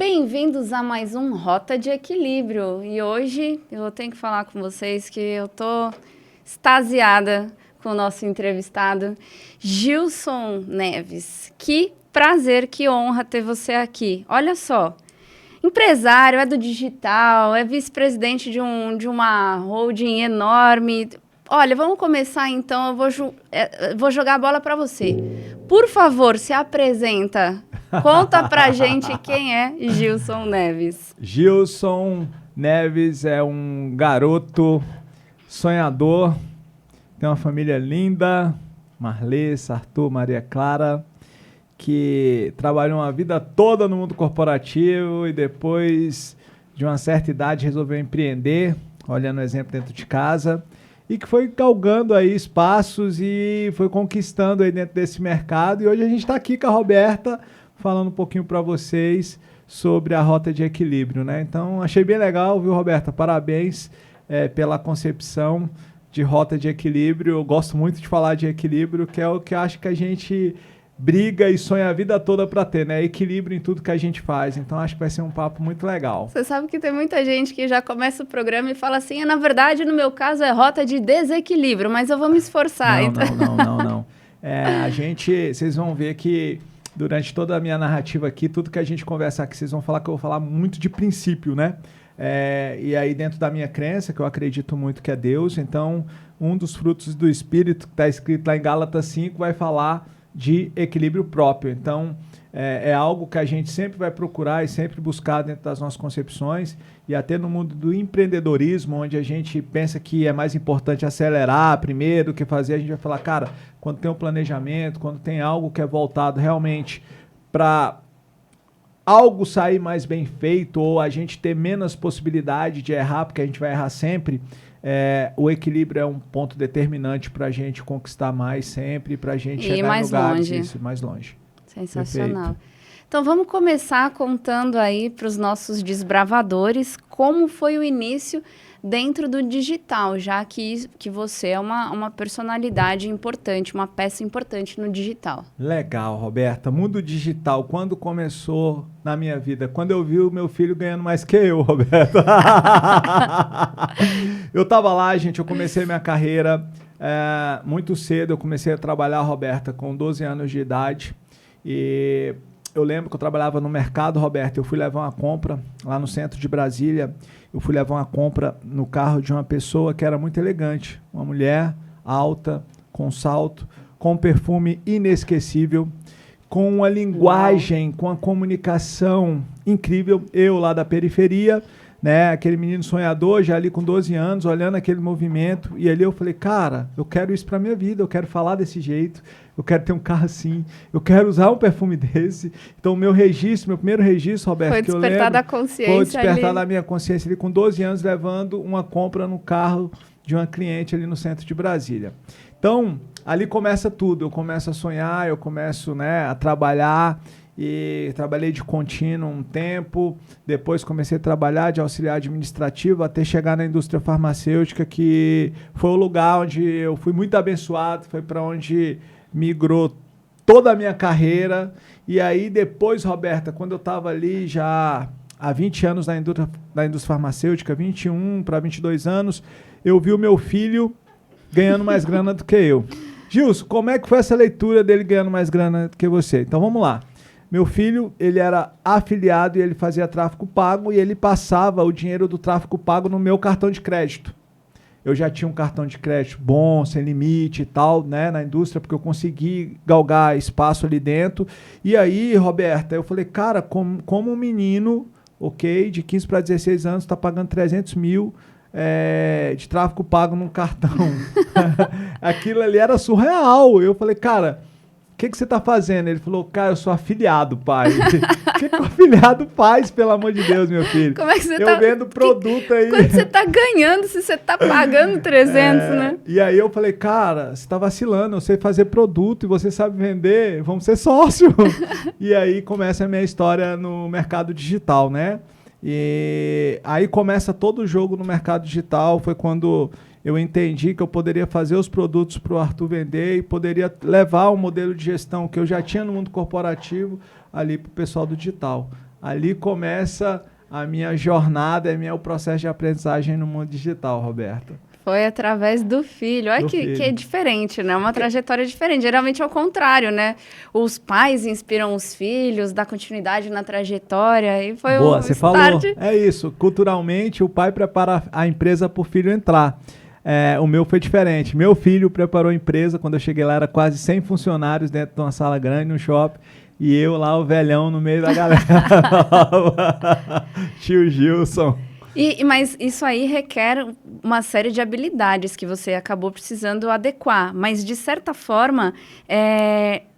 Bem-vindos a mais um Rota de Equilíbrio. E hoje eu tenho que falar com vocês que eu tô extasiada com o nosso entrevistado, Gilson Neves. Que prazer, que honra ter você aqui. Olha só, empresário, é do digital, é vice-presidente de uma holding enorme. Olha, vamos começar então, eu vou jogar a bola para você. Por favor, se apresenta. Conta pra gente quem é Gilson Neves. Gilson Neves é um garoto sonhador, tem uma família linda, Marlê, Arthur, Maria Clara, que trabalhou uma vida toda no mundo corporativo e depois de uma certa idade resolveu empreender, olhando o exemplo dentro de casa, e que foi galgando aí espaços e foi conquistando aí dentro desse mercado. E hoje a gente está aqui com a Roberta, falando um pouquinho para vocês sobre a Rota de Equilíbrio, né? Então, achei bem legal, viu, Roberta? Parabéns pela concepção de Rota de Equilíbrio. Eu gosto muito de falar de equilíbrio, que é o que eu acho que a gente briga e sonha a vida toda para ter, né? Equilíbrio em tudo que a gente faz. Então, acho que vai ser um papo muito legal. Você sabe que tem muita gente que já começa o programa e fala assim, na verdade, no meu caso, é Rota de Desequilíbrio, mas eu vou me esforçar. Não. Vocês vão ver que durante toda a minha narrativa aqui, tudo que a gente conversar aqui, vocês vão falar que eu vou falar muito de princípio, né? E aí dentro da minha crença, que eu acredito muito que é Deus, então um dos frutos do Espírito, que está escrito lá em Gálatas 5, vai falar de equilíbrio próprio. Então, é algo que a gente sempre vai procurar e sempre buscar dentro das nossas concepções, e até no mundo do empreendedorismo, onde a gente pensa que é mais importante acelerar primeiro do que fazer, a gente vai falar, cara, quando tem um planejamento, quando tem algo que é voltado realmente para algo sair mais bem feito, ou a gente ter menos possibilidade de errar, porque a gente vai errar sempre, o equilíbrio é um ponto determinante para a gente conquistar mais sempre, para a gente chegar mais em lugares longe. Mais longe. Sensacional. Perfeito. Então vamos começar contando aí para os nossos desbravadores como foi o início dentro do digital, já que você é uma personalidade importante, uma peça importante no digital. Legal, Roberta. Mundo digital, quando começou na minha vida? Quando eu vi o meu filho ganhando mais que eu, Roberta. Eu estava lá, gente, eu comecei minha carreira muito cedo. Eu comecei a trabalhar, Roberta, com 12 anos de idade. E eu lembro que eu trabalhava no mercado, Roberta. Eu fui levar uma compra lá no centro de Brasília. Eu fui levar uma compra no carro de uma pessoa que era muito elegante. Uma mulher alta, com salto, com um perfume inesquecível, com uma linguagem, com uma comunicação incrível. Eu lá da periferia, né, aquele menino sonhador, já ali com 12 anos, olhando aquele movimento. E ali eu falei, cara, eu quero isso para minha vida, eu quero falar desse jeito, eu quero ter um carro assim, eu quero usar um perfume desse. Então, meu primeiro registro, Roberto, foi que eu lembro... despertar da consciência. Foi despertar ali. da minha consciência ali com 12 anos, levando uma compra no carro de uma cliente ali no centro de Brasília. Então, ali começa tudo. Eu começo a sonhar, eu começo, né, a trabalhar. E trabalhei de contínuo um tempo, depois comecei a trabalhar de auxiliar administrativo até chegar na indústria farmacêutica, que foi o lugar onde eu fui muito abençoado, foi para onde migrou toda a minha carreira. E aí depois, Roberta, quando eu estava ali já há 20 anos na indústria farmacêutica, 21 para 22 anos, eu vi o meu filho ganhando mais grana do que eu. Gilson, como é que foi essa leitura dele ganhando mais grana do que você? Então vamos lá. Meu filho, ele era afiliado e ele fazia tráfego pago e ele passava o dinheiro do tráfego pago no meu cartão de crédito. Eu já tinha um cartão de crédito bom, sem limite e tal, né, na indústria, porque eu consegui galgar espaço ali dentro. E aí, Roberta, eu falei, cara, como um menino, ok, de 15 para 16 anos, está pagando 300 mil de tráfego pago num cartão. Aquilo ali era surreal. Eu falei, cara... O que você está fazendo? Ele falou, cara, eu sou afiliado, pai. O que o afiliado faz, pelo amor de Deus, meu filho? Como é que você eu vendo produto aí. Quanto você está ganhando se você está pagando 300, né? E aí eu falei, cara, você está vacilando, eu sei fazer produto e você sabe vender, vamos ser sócio. E aí começa a minha história no mercado digital, né? E aí começa todo o jogo no mercado digital, foi quando... eu entendi que eu poderia fazer os produtos para o Arthur vender e poderia levar o modelo de gestão que eu já tinha no mundo corporativo ali para o pessoal do digital. Ali começa a minha jornada, o processo de aprendizagem no mundo digital, Roberta. Foi através do filho. Olha que é diferente, né? Uma trajetória diferente. Geralmente é o contrário, né? Os pais inspiram os filhos, dá continuidade na trajetória. E foi Boa, você falou. É isso. Culturalmente, o pai prepara a empresa para o filho entrar. O meu foi diferente. Meu filho preparou a empresa. Quando eu cheguei lá, era quase 100 funcionários dentro de uma sala grande, no shopping. E eu lá, o velhão, no meio da galera. Tio Gilson. Mas isso aí requer uma série de habilidades que você acabou precisando adequar. Mas, de certa forma,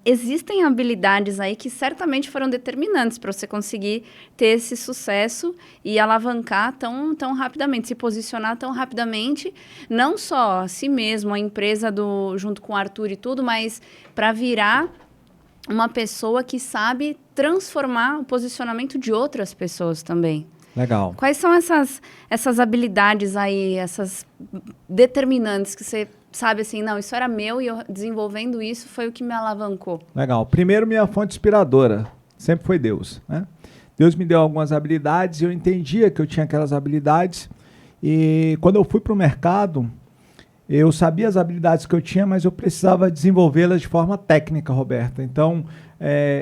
existem habilidades aí que certamente foram determinantes para você conseguir ter esse sucesso e alavancar tão rapidamente, se posicionar tão rapidamente, não só a si mesmo, a empresa junto com o Arthur e tudo, mas para virar uma pessoa que sabe transformar o posicionamento de outras pessoas também. Legal. Quais são essas habilidades aí, essas determinantes que você sabe assim, não, isso era meu e eu desenvolvendo isso foi o que me alavancou? Legal. Primeiro, minha fonte inspiradora sempre foi Deus, né? Deus me deu algumas habilidades e eu entendia que eu tinha aquelas habilidades e quando eu fui para o mercado, eu sabia as habilidades que eu tinha, mas eu precisava desenvolvê-las de forma técnica, Roberta. Então,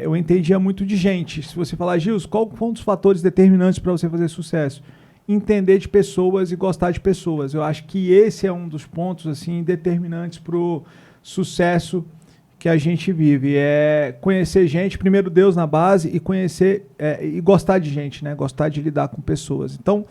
eu entendia muito de gente. Se você falar, Gilson, qual foi um dos fatores determinantes para você fazer sucesso? Entender de pessoas e gostar de pessoas. Eu acho que esse é um dos pontos assim determinantes para o sucesso que a gente vive. É conhecer gente, primeiro Deus na base, e conhecer e gostar de gente, né? Gostar de lidar com pessoas. Então,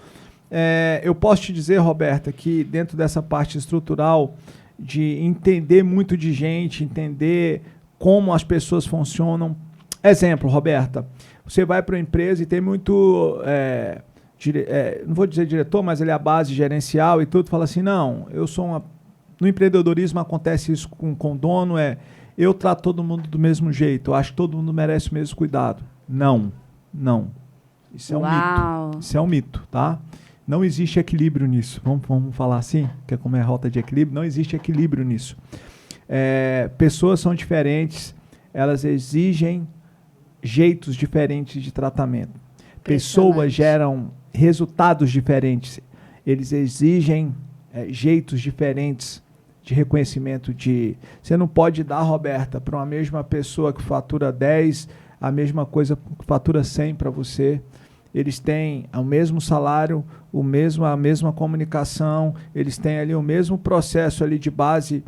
eu posso te dizer, Roberta, que dentro dessa parte estrutural de entender muito de gente, entender como as pessoas funcionam. Exemplo, Roberta, você vai para uma empresa e tem muito, não vou dizer diretor, mas ele é a base gerencial e tudo, fala assim, não, no empreendedorismo acontece isso com o dono, eu trato todo mundo do mesmo jeito, eu acho que todo mundo merece o mesmo cuidado. Não. Isso é um mito. Isso é um mito, tá? Não existe equilíbrio nisso. Vamos falar assim, que é como é a rota de equilíbrio, não existe equilíbrio nisso. Pessoas são diferentes, elas exigem jeitos diferentes de tratamento. Pessoas geram resultados diferentes, eles exigem jeitos diferentes de reconhecimento. Você não pode dar, Roberta, para uma mesma pessoa que fatura 10, a mesma coisa que fatura 100 para você. Eles têm o mesmo salário, a mesma comunicação, eles têm ali o mesmo processo ali de base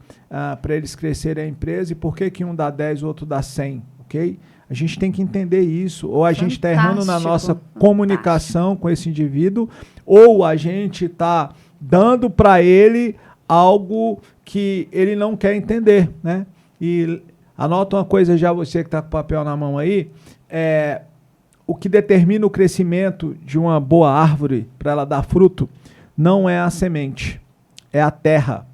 para eles crescerem a empresa. E por que um dá 10 e o outro dá 100? Okay? A gente tem que entender isso. Ou a gente está errando na nossa comunicação com esse indivíduo, ou a gente está dando para ele algo que ele não quer entender, né? E anota uma coisa já, você que está com o papel na mão aí, o que determina o crescimento de uma boa árvore para ela dar fruto não é a semente, é a terra,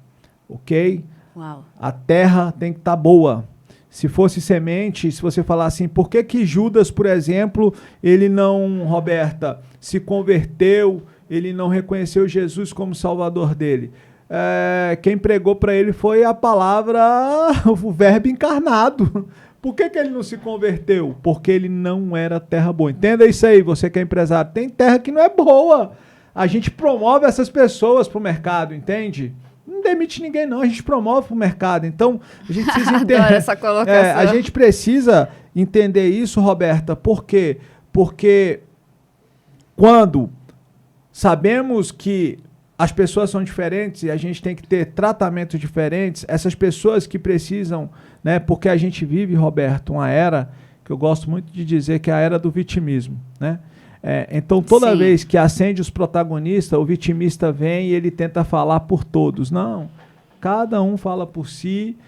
ok? Uau. A terra tem que estar boa. Se fosse semente, se você falar assim, por que Judas, por exemplo, ele não, Roberta, se converteu, ele não reconheceu Jesus como salvador dele? Quem pregou para ele foi a palavra, o verbo encarnado. Por que ele não se converteu? Porque ele não era terra boa. Entenda isso aí, você que é empresário. Tem terra que não é boa. A gente promove essas pessoas para o mercado, entende? Não demite ninguém, não. A gente promove para o mercado. Então, a gente precisa entender. Adoro essa colocação. A gente precisa entender isso, Roberta. Por quê? Porque quando sabemos que as pessoas são diferentes e a gente tem que ter tratamentos diferentes, essas pessoas que precisam, né, porque a gente vive, Roberto, uma era que eu gosto muito de dizer que é a era do vitimismo, né? Então, toda vez que acende os protagonistas, o vitimista vem e ele tenta falar por todos. Não, cada um fala por si,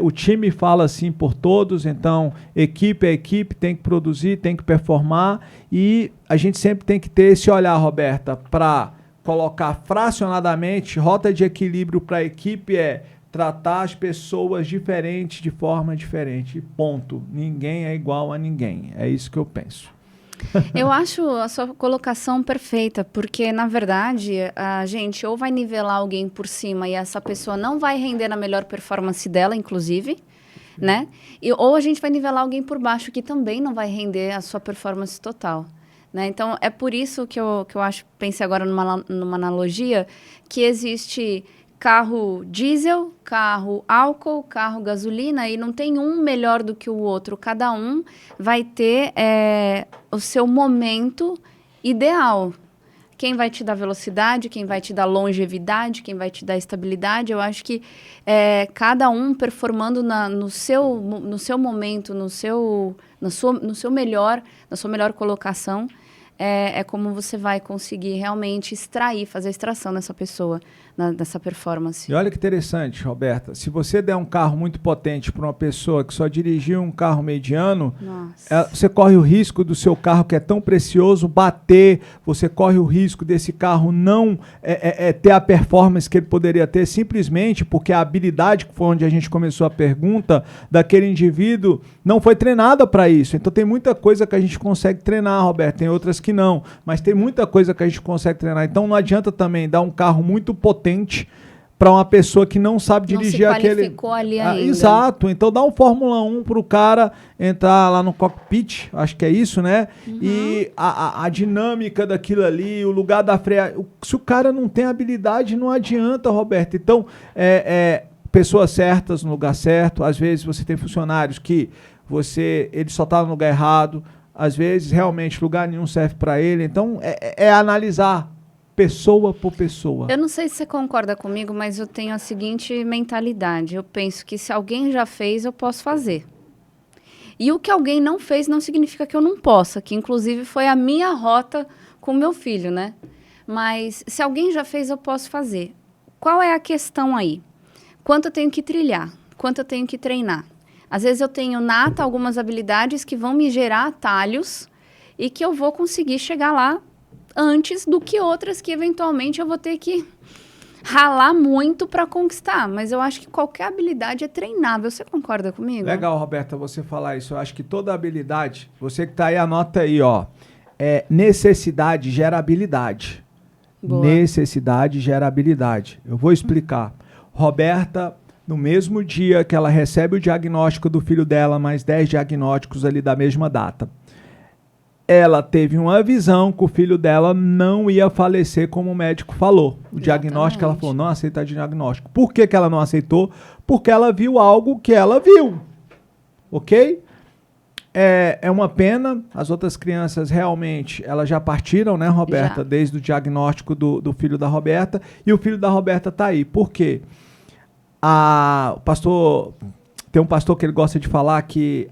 o time fala assim por todos, então equipe é equipe, tem que produzir, tem que performar, e a gente sempre tem que ter esse olhar, Roberta, para colocar fracionadamente, rota de equilíbrio para a equipe tratar as pessoas diferentes de forma diferente, ponto. Ninguém é igual a ninguém, é isso que eu penso. Eu acho a sua colocação perfeita, porque, na verdade, a gente ou vai nivelar alguém por cima e essa pessoa não vai render na melhor performance dela, inclusive, né? Ou a gente vai nivelar alguém por baixo que também não vai render a sua performance total. né? Então, é por isso que eu acho, pensei agora numa analogia, que existe carro diesel, carro álcool, carro gasolina, e não tem um melhor do que o outro. Cada um vai ter o seu momento ideal. Quem vai te dar velocidade, quem vai te dar longevidade, quem vai te dar estabilidade. Eu acho que cada um performando no seu momento, no seu melhor, na sua melhor colocação, é como você vai conseguir realmente fazer a extração dessa pessoa, dessa performance. E olha que interessante, Roberta, se você der um carro muito potente para uma pessoa que só dirigiu um carro mediano, você corre o risco do seu carro, que é tão precioso, bater, você corre o risco desse carro não ter a performance que ele poderia ter, simplesmente porque a habilidade, que foi onde a gente começou a pergunta, daquele indivíduo não foi treinada para isso. Então tem muita coisa que a gente consegue treinar, Roberta, tem outras que não, mas tem muita coisa que a gente consegue treinar. Então não adianta também dar um carro muito potente para uma pessoa que não sabe dirigir não se qualificou ali ainda. Exato. Então dá um Fórmula 1 para o cara entrar lá no cockpit, acho que é isso, né? E a dinâmica daquilo ali, o lugar da freagem. Se o cara não tem habilidade, não adianta, Roberto. Então, pessoas certas no lugar certo. Às vezes você tem funcionários que ele só está no lugar errado. Às vezes, realmente, lugar nenhum serve para ele. Então, analisar pessoa por pessoa. Eu não sei se você concorda comigo, mas eu tenho a seguinte mentalidade. Eu penso que se alguém já fez, eu posso fazer. E o que alguém não fez não significa que eu não possa, que inclusive foi a minha rota com meu filho, né? Mas se alguém já fez, eu posso fazer. Qual é a questão aí? Quanto eu tenho que trilhar? Quanto eu tenho que treinar? Às vezes eu tenho nata algumas habilidades que vão me gerar atalhos e que eu vou conseguir chegar lá antes do que outras que eventualmente eu vou ter que ralar muito para conquistar. Mas eu acho que qualquer habilidade é treinável. Você concorda comigo? Legal, Roberta, você falar isso. Eu acho que toda habilidade, você que tá aí, anota aí, ó. Necessidade gera habilidade. Boa. Necessidade gera habilidade. Eu vou explicar. Roberta, no mesmo dia que ela recebe o diagnóstico do filho dela, mais 10 diagnósticos ali da mesma data, ela teve uma visão que o filho dela não ia falecer como o médico falou. O diagnóstico, ela falou, não aceita diagnóstico. Por que ela não aceitou? Porque ela viu algo que ela viu. Ok? É uma pena. As outras crianças realmente, elas já partiram, né, Roberta? Já. Desde o diagnóstico do filho da Roberta. E o filho da Roberta tá aí. Por quê? O pastor... Tem um pastor que ele gosta de falar que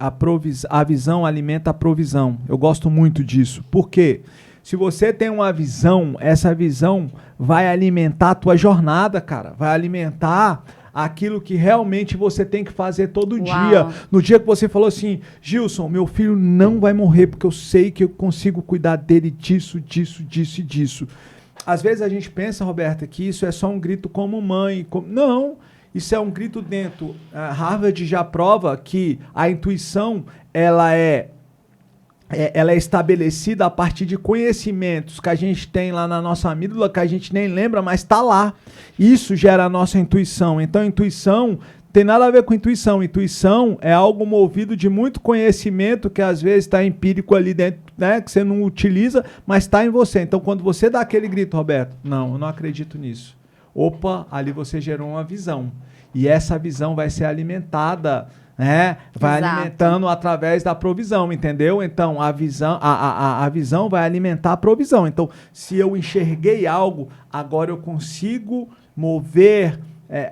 a visão alimenta a provisão. Eu gosto muito disso. Por quê? Se você tem uma visão, essa visão vai alimentar a tua jornada, cara. Vai alimentar aquilo que realmente você tem que fazer todo dia. No dia que você falou assim, Gilson, meu filho não vai morrer porque eu sei que eu consigo cuidar dele disso, disso, disso e disso. Às vezes a gente pensa, Roberta, que isso é só um grito como mãe. Não. Isso é um grito dentro. A Harvard já prova que a intuição ela é estabelecida a partir de conhecimentos que a gente tem lá na nossa amígdala, que a gente nem lembra, mas está lá. Isso gera a nossa intuição. Então, intuição tem nada a ver com intuição. Intuição é algo movido de muito conhecimento que às vezes está empírico ali dentro, né, que você não utiliza, mas está em você. Então, quando você dá aquele grito, Roberto, não, eu não acredito nisso. Opa, ali você gerou uma visão. E essa visão vai ser alimentada, né? Vai alimentando através da provisão, entendeu? Então, a visão vai alimentar a provisão. Então, se eu enxerguei algo, agora eu consigo mover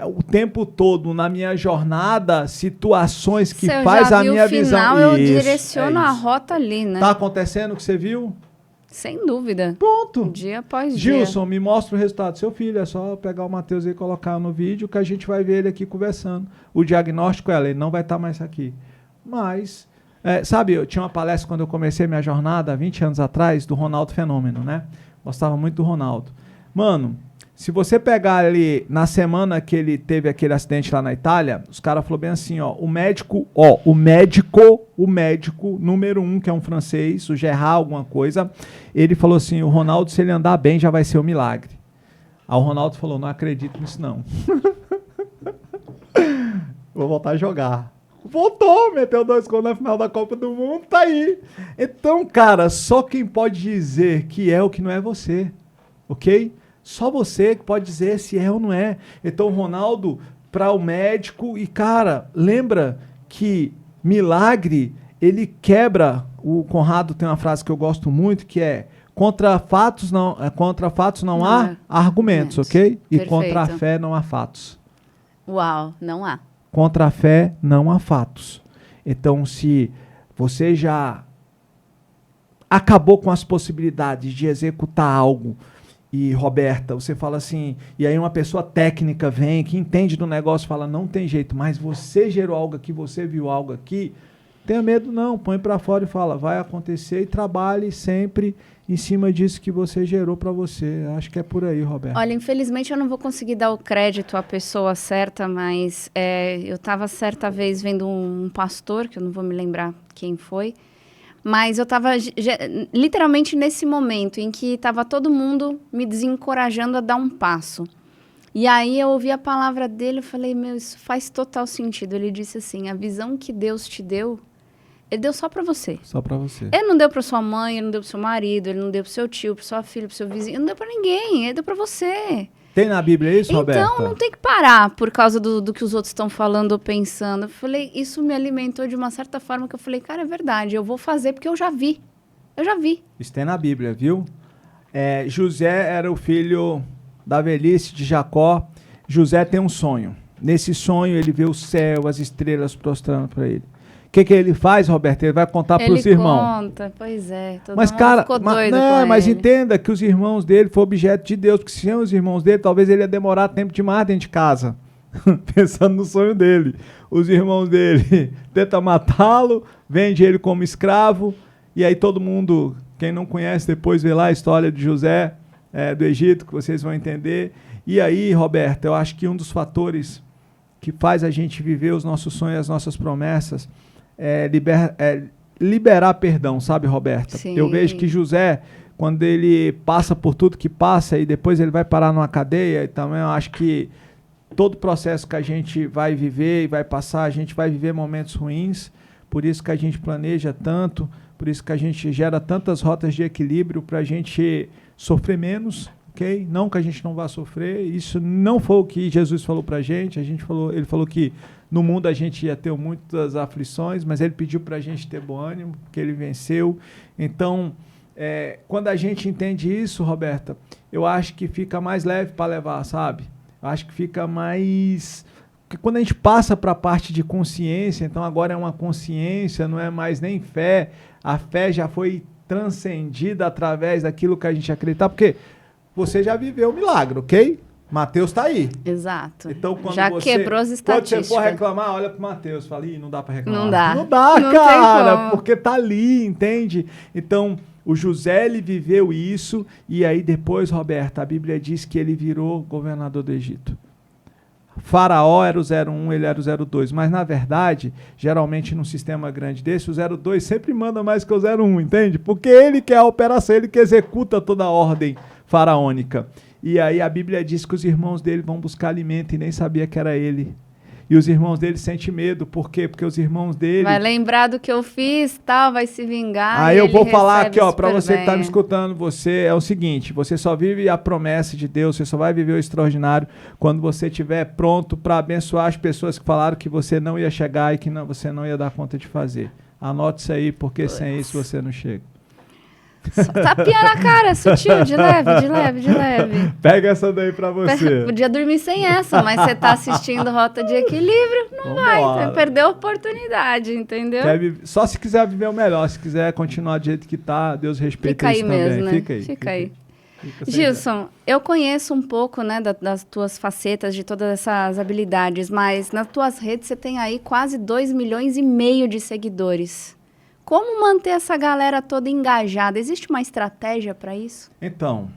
o tempo todo na minha jornada situações que faz a minha visão. Se eu já vi o final, eu direciono a rota ali, né? Tá acontecendo o que você viu? Sem dúvida. Pronto. Dia após dia. Gilson, me mostra o resultado do seu filho. É só pegar o Matheus aí e colocar no vídeo que a gente vai ver ele aqui conversando. O diagnóstico ele não vai estar mais aqui. Mas, sabe, eu tinha uma palestra quando eu comecei minha jornada, há 20 anos atrás, do Ronaldo Fenômeno, né? Gostava muito do Ronaldo. Mano, se você pegar ali, na semana que ele teve aquele acidente lá na Itália, os caras falaram bem assim, ó, o médico número 1, que é um francês, o Gerard alguma coisa, ele falou assim, o Ronaldo, se ele andar bem, já vai ser um milagre. Aí o Ronaldo falou, não acredito nisso não. Vou voltar a jogar. Voltou, meteu 2 gols na final da Copa do Mundo, tá aí. Então, cara, só quem pode dizer que é o que não é você, ok? Só você que pode dizer se é ou não é. Então, o Ronaldo, para o médico, e cara, lembra que milagre, ele quebra. O Conrado tem uma frase que eu gosto muito, que é contra fatos não há argumentos, ok? E Perfeito. contra a fé não há fatos. Uau, não há. Contra a fé não há fatos. Então, se você já acabou com as possibilidades de executar algo, e Roberta, você fala assim, e aí uma pessoa técnica vem, que entende do negócio, fala, não tem jeito, mas você gerou algo aqui, você viu algo aqui, tenha medo não, põe pra fora e fala, vai acontecer, e trabalhe sempre em cima disso que você gerou pra você. Acho que é por aí, Roberta. Olha, infelizmente eu não vou conseguir dar o crédito à pessoa certa, mas eu estava certa vez vendo um pastor, que eu não vou me lembrar quem foi, mas eu estava literalmente nesse momento em que estava todo mundo me desencorajando a dar um passo. E aí eu ouvi a palavra dele, eu falei, meu, isso faz total sentido. Ele disse assim, a visão que Deus te deu, ele deu só pra você. Só pra você. Ele não deu pra sua mãe, ele não deu pro seu marido, ele não deu pro seu tio, pro sua filha, pro seu vizinho. Ele não deu pra ninguém, ele deu pra você. Tem na Bíblia isso, Roberta? Então, não tem que parar por causa do que os outros estão falando ou pensando. Eu falei, isso me alimentou de uma certa forma que eu falei, cara, é verdade, eu vou fazer porque eu já vi. Eu já vi. Isso tem na Bíblia, viu? José era o filho da velhice de Jacó. José tem um sonho. Nesse sonho, ele vê o céu, as estrelas prostrando para ele. O que ele faz, Roberto? Ele vai contar para os irmãos. Ele conta, pois é. Todo mas, mundo cara, ficou doido com mas ele. entenda que os irmãos dele foram objeto de Deus, porque se são os irmãos dele, talvez ele ia demorar tempo demais dentro de casa, pensando no sonho dele. Os irmãos dele tentam matá-lo, vende ele como escravo, e aí todo mundo, quem não conhece, depois vê lá a história de José, do Egito, que vocês vão entender. E aí, Roberto, eu acho que um dos fatores que faz a gente viver os nossos sonhos, as nossas promessas, liberar perdão, sabe, Roberta? Sim. Eu vejo que José, quando ele passa por tudo que passa e depois ele vai parar numa cadeia, e também eu acho que todo processo que a gente vai viver e vai passar, a gente vai viver momentos ruins, por isso que a gente planeja tanto, por isso que a gente gera tantas rotas de equilíbrio para a gente sofrer menos, ok? Não que a gente não vá sofrer, isso não foi o que Jesus falou para a gente ele falou que no mundo a gente ia ter muitas aflições, mas ele pediu para a gente ter bom ânimo, que ele venceu. Então, quando a gente entende isso, Roberta, eu acho que fica mais leve para levar, sabe? Eu acho que fica mais... Porque quando a gente passa para a parte de consciência, então agora é uma consciência, não é mais nem fé, a fé já foi transcendida através daquilo que a gente acredita, porque você já viveu o milagre, ok? Mateus está aí. Exato. Então, quando já quebrou as estatísticas. Quando você for reclamar, olha pro Mateus, fala, não dá para reclamar. Não dá. Não dá, não cara, porque tá ali, entende? Então, o José, ele viveu isso, e aí depois, Roberta, a Bíblia diz que ele virou governador do Egito. Faraó era o 01, ele era o 02, mas na verdade, geralmente num sistema grande desse, o 02 sempre manda mais que o 01, entende? Porque ele que é a operação, ele que executa toda a ordem faraônica. E aí a Bíblia diz que os irmãos dele vão buscar alimento e nem sabia que era ele. E os irmãos dele sentem medo, por quê? Porque os irmãos dele... Vai lembrar do que eu fiz, tal, vai se vingar. Aí eu vou falar aqui, ó, para você bem. que está me escutando, você é o seguinte, você só vive a promessa de Deus, você só vai viver o extraordinário quando você estiver pronto para abençoar as pessoas que falaram que você não ia chegar e que você não ia dar conta de fazer. Anote isso aí, porque sem isso você não chega. Tapinha na cara, sutil, de leve, de leve, de leve. Pega essa daí pra você. Podia dormir sem essa, mas você tá assistindo Rota de Equilíbrio, não vai. Você perdeu a oportunidade, entendeu? Só se quiser viver o melhor, se quiser continuar do jeito que tá, Deus respeita isso também. Mesmo, né? Fica aí. Fica aí. Gilson, eu conheço um pouco, né, das tuas facetas, de todas essas habilidades, mas nas tuas redes você tem aí quase 2,5 milhões de seguidores. Como manter essa galera toda engajada? Existe uma estratégia para isso? Então,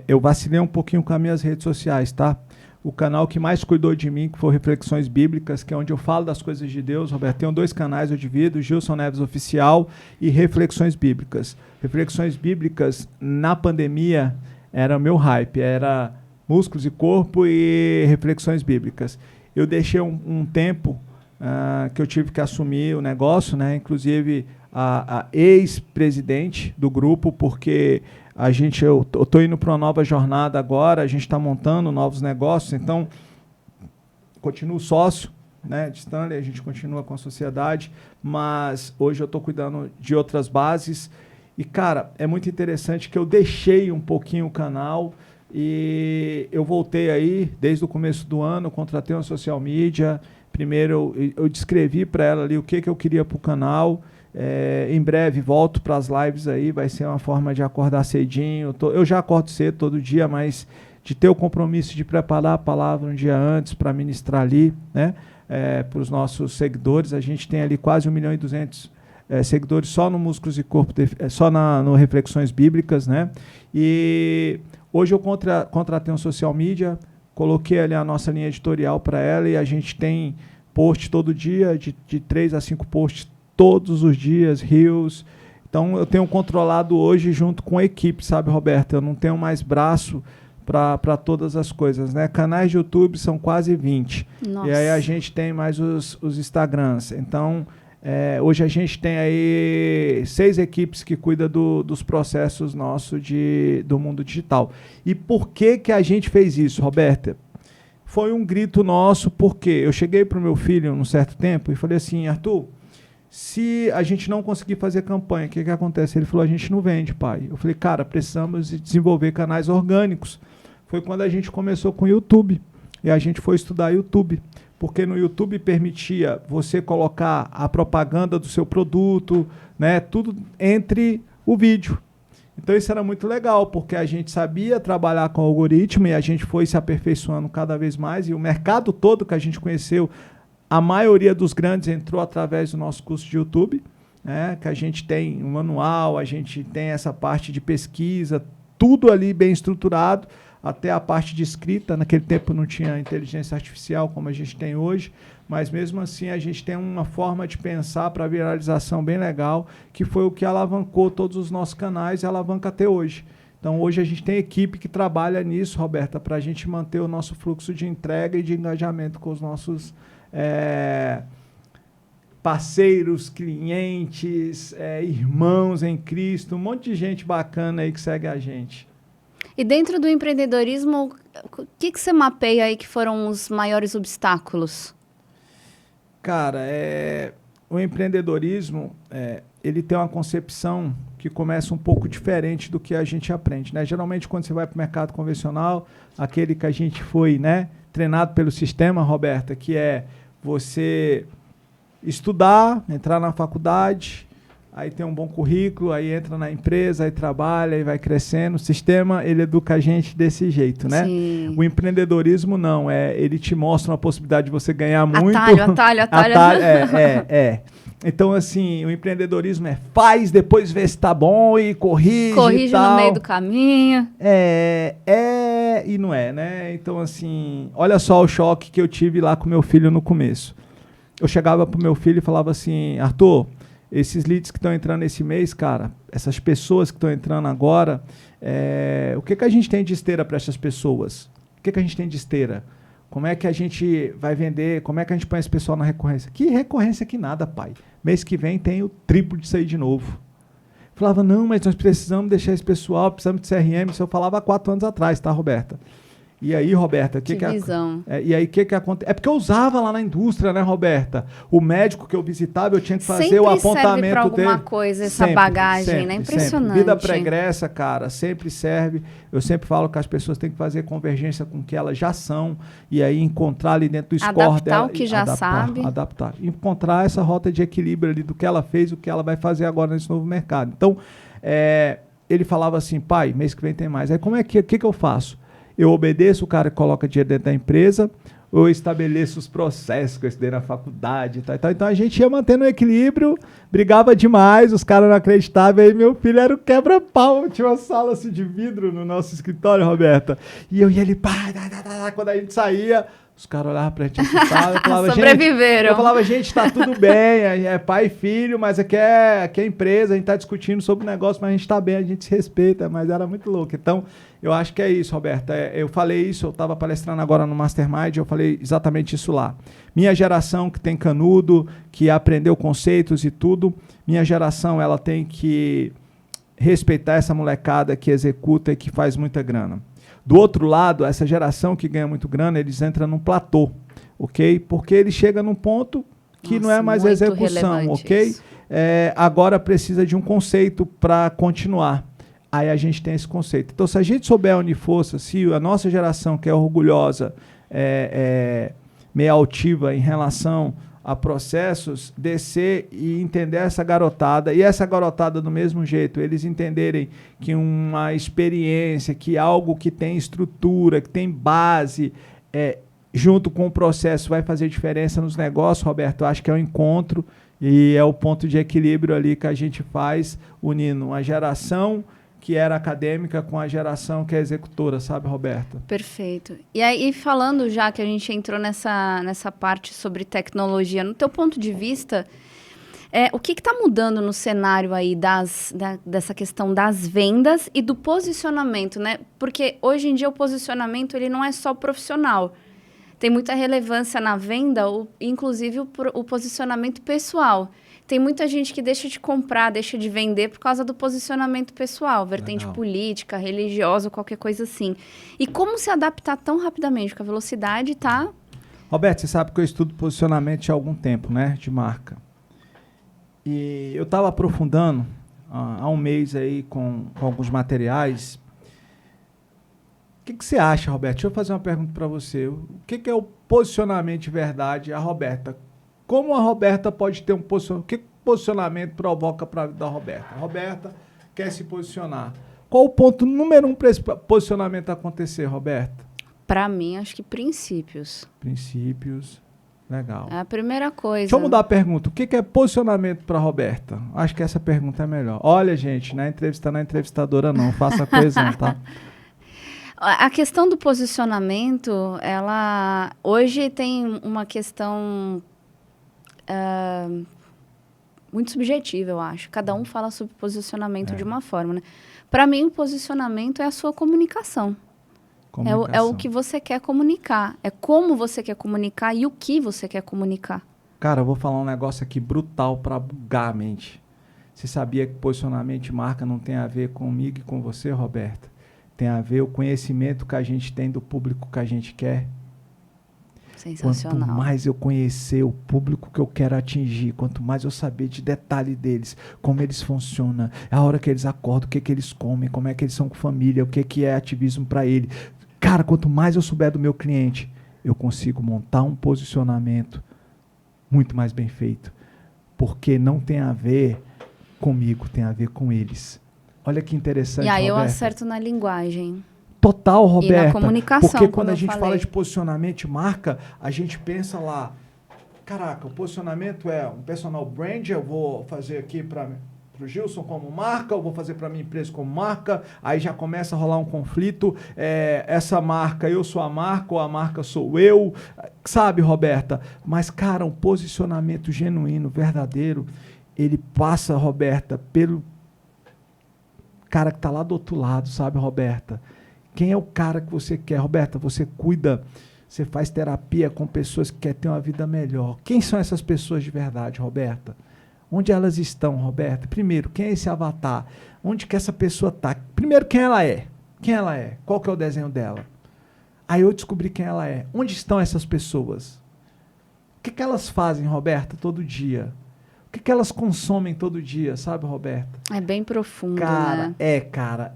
eu vacilei um pouquinho com as minhas redes sociais, tá? O canal que mais cuidou de mim, que foi Reflexões Bíblicas, que é onde eu falo das coisas de Deus. Roberto, tenho 2 canais, eu divido, Gilson Neves Oficial e Reflexões Bíblicas. Reflexões Bíblicas, na pandemia, era meu hype, era músculos e corpo e Reflexões Bíblicas. Eu deixei um tempo que eu tive que assumir o negócio, né? Inclusive a ex-presidente do grupo, porque eu estou indo para uma nova jornada agora, a gente está montando novos negócios, então continuo sócio, né, de Stanley, a gente continua com a sociedade, mas hoje eu estou cuidando de outras bases. E, cara, é muito interessante que eu deixei um pouquinho o canal e eu voltei aí desde o começo do ano, contratei uma social media. Primeiro eu descrevi para ela ali o que eu queria para o canal. Em breve volto para as lives aí, vai ser uma forma de acordar cedinho. Eu já acordo cedo todo dia, mas de ter o compromisso de preparar a palavra um dia antes para ministrar ali, né, para os nossos seguidores. A gente tem ali quase 1.200.000 seguidores só no Músculos e Corpo, só no Reflexões Bíblicas, né? E hoje eu contratei um social media, coloquei ali a nossa linha editorial para ela e a gente tem post todo dia, de 3 a 5 posts todos os dias, reels. Então eu tenho controlado hoje junto com a equipe, sabe, Roberto? Eu não tenho mais braço para todas as coisas, né? Canais de YouTube são quase 20. Nossa. E aí a gente tem mais os Instagrams. Então, hoje a gente tem aí 6 equipes que cuidam dos processos nossos do mundo digital. E por que a gente fez isso, Roberta? Foi um grito nosso, porque eu cheguei para o meu filho num certo tempo e falei assim, Arthur, se a gente não conseguir fazer campanha, o que acontece? Ele falou, a gente não vende, pai. Eu falei, cara, precisamos desenvolver canais orgânicos. Foi quando a gente começou com o YouTube. E a gente foi estudar YouTube. Porque no YouTube permitia você colocar a propaganda do seu produto, né, tudo entre o vídeo. Então isso era muito legal, porque a gente sabia trabalhar com o algoritmo e a gente foi se aperfeiçoando cada vez mais. E o mercado todo que a gente conheceu, a maioria dos grandes entrou através do nosso curso de YouTube, né, que a gente tem um manual, a gente tem essa parte de pesquisa, tudo ali bem estruturado, até a parte de escrita. Naquele tempo não tinha inteligência artificial como a gente tem hoje, mas mesmo assim a gente tem uma forma de pensar para viralização bem legal, que foi o que alavancou todos os nossos canais e alavanca até hoje. Então hoje a gente tem equipe que trabalha nisso, Roberta, para a gente manter o nosso fluxo de entrega e de engajamento com os nossos parceiros, clientes, irmãos em Cristo, um monte de gente bacana aí que segue a gente. E dentro do empreendedorismo, o que você mapeia aí que foram os maiores obstáculos? Cara, o empreendedorismo, ele tem uma concepção que começa um pouco diferente do que a gente aprende, né? Geralmente, quando você vai para o mercado convencional, aquele que a gente foi, né, treinado pelo sistema, Roberta, que é você estudar, entrar na faculdade, aí tem um bom currículo, aí entra na empresa, aí trabalha, aí vai crescendo. O sistema, ele educa a gente desse jeito, né? Sim. O empreendedorismo, não. Ele te mostra uma possibilidade de você ganhar muito. Atalho. Então, assim, o empreendedorismo faz, depois vê se tá bom e corrige e tal. No meio do caminho. E não é, né? Então, assim, olha só o choque que eu tive lá com meu filho no começo. Eu chegava pro meu filho e falava assim, Arthur, esses leads que estão entrando esse mês, cara, essas pessoas que estão entrando agora, o que a gente tem de esteira para essas pessoas? O que a gente tem de esteira? Como é que a gente vai vender? Como é que a gente põe esse pessoal na recorrência? Que recorrência que nada, pai. Mês que vem tem o triplo disso aí de novo. Falava, não, mas nós precisamos deixar esse pessoal, precisamos de CRM. Isso eu falava há 4 anos atrás, tá, Roberta? E aí, Roberta, que visão. E aí, o que acontece? É porque eu usava lá na indústria, né, Roberta? O médico que eu visitava, eu tinha que fazer o apontamento dele. Sempre serve para alguma coisa, essa bagagem, né? Impressionante. Sempre. Vida pregressa, cara, sempre serve. Eu sempre falo que as pessoas têm que fazer convergência com o que elas já são e aí encontrar ali dentro do score dela. Adaptar o que já sabe. Adaptar. Encontrar essa rota de equilíbrio ali do que ela fez e o que ela vai fazer agora nesse novo mercado. Então, ele falava assim, pai, mês que vem tem mais. Aí, o que eu faço? Eu obedeço o cara que coloca dinheiro dentro da empresa, ou eu estabeleço os processos que eu estudei na faculdade e tal. Então a gente ia mantendo o equilíbrio, brigava demais, os caras não acreditavam, aí meu filho era o quebra-pau, tinha uma sala assim de vidro no nosso escritório, Roberta, e eu ia ali, pá, quando a gente saía, Os caras olhavam pra gente assustados. Sobreviveram. Eu falava, gente, tá tudo bem, é pai e filho, mas aqui é empresa, a gente tá discutindo sobre o negócio, mas a gente tá bem, a gente se respeita, mas era muito louco. Então, eu acho que é isso, Roberta. Eu falei isso, eu tava palestrando agora no Mastermind, eu falei exatamente isso lá. Minha geração que tem canudo, que aprendeu conceitos e tudo, minha geração, ela tem que respeitar essa molecada que executa e que faz muita grana. Do outro lado, essa geração que ganha muito grana, eles entram num platô, ok? Porque ele chega num ponto que não é mais execução, ok? Agora precisa de um conceito para continuar. Aí a gente tem esse conceito. Então, se a gente souber unir força, se a nossa geração, que é orgulhosa, meio altiva em relação a processos, descer e entender essa garotada, e essa garotada do mesmo jeito, eles entenderem que uma experiência, que algo que tem estrutura, que tem base, junto com o processo vai fazer diferença nos negócios, Roberto, eu acho que é um encontro e é o ponto de equilíbrio ali que a gente faz, unindo a geração que era acadêmica com a geração que é executora, sabe, Roberta? Perfeito. E aí, falando já que a gente entrou nessa parte sobre tecnologia, no teu ponto de vista, o que está mudando no cenário aí dessa questão das vendas e do posicionamento, né? Porque hoje em dia o posicionamento ele não é só profissional. Tem muita relevância na venda, inclusive o posicionamento pessoal. Tem muita gente que deixa de comprar, deixa de vender por causa do posicionamento pessoal, vertente política, religiosa, qualquer coisa assim. E como se adaptar tão rapidamente? Porque a velocidade está... Roberto, você sabe que eu estudo posicionamento há algum tempo, né, de marca. E eu estava aprofundando há um mês aí com alguns materiais. O que você acha, Roberto? Deixa eu fazer uma pergunta para você. O que é o posicionamento de verdade, a Roberta? Como a Roberta pode ter um posicionamento? Que posicionamento provoca para a vida da Roberta? A Roberta quer se posicionar. Qual o ponto número 1 para esse posicionamento acontecer, Roberta? Para mim, acho que princípios. Princípios. Legal. É a primeira coisa. Deixa eu mudar a pergunta. O que é posicionamento para a Roberta? Acho que essa pergunta é melhor. Olha, gente, não é entrevistadora não. Faça coesão, tá? A questão do posicionamento, ela hoje tem uma questão muito subjetiva, eu acho. Cada um fala sobre posicionamento de uma forma, né? Para mim, o posicionamento é a sua comunicação. É o que você quer comunicar. É como você quer comunicar e o que você quer comunicar. Cara, eu vou falar um negócio aqui brutal para bugar a mente. Você sabia que posicionamento de marca não tem a ver comigo e com você, Roberta? Tem a ver o conhecimento que a gente tem do público que a gente quer. Sensacional. Quanto mais eu conhecer o público que eu quero atingir, quanto mais eu saber de detalhe deles, como eles funcionam, a hora que eles acordam, o que eles comem, como é que eles são com família, o que é ativismo para ele. Cara, quanto mais eu souber do meu cliente, eu consigo montar um posicionamento muito mais bem feito. Porque não tem a ver comigo, tem a ver com eles. Olha que interessante, E aí Roberta. eu acerto na linguagem. Total, Roberta. E na comunicação, porque quando a gente falei. fala de posicionamento de marca, a gente pensa lá, caraca, o posicionamento é um personal brand, eu vou fazer aqui para o Gilson como marca, eu vou fazer para minha empresa como marca, aí já começa a rolar um conflito, essa marca, eu sou a marca, ou a marca sou eu, sabe, Roberta? Mas, cara, um posicionamento genuíno, verdadeiro, ele passa, Roberta, pelo cara que está lá do outro lado, sabe, Roberta? Quem é o cara que você quer? Roberta, você cuida, você faz terapia com pessoas que querem ter uma vida melhor. Quem são essas pessoas de verdade, Roberta? Onde elas estão, Roberta? Primeiro, quem é esse avatar? Onde que essa pessoa está? Primeiro, quem ela é? Quem ela é? Qual que é o desenho dela? Aí eu descobri quem ela é. Onde estão essas pessoas? O que elas fazem, Roberta, todo dia? O que elas consomem todo dia, sabe, Roberta? É bem profundo, cara, né? cara.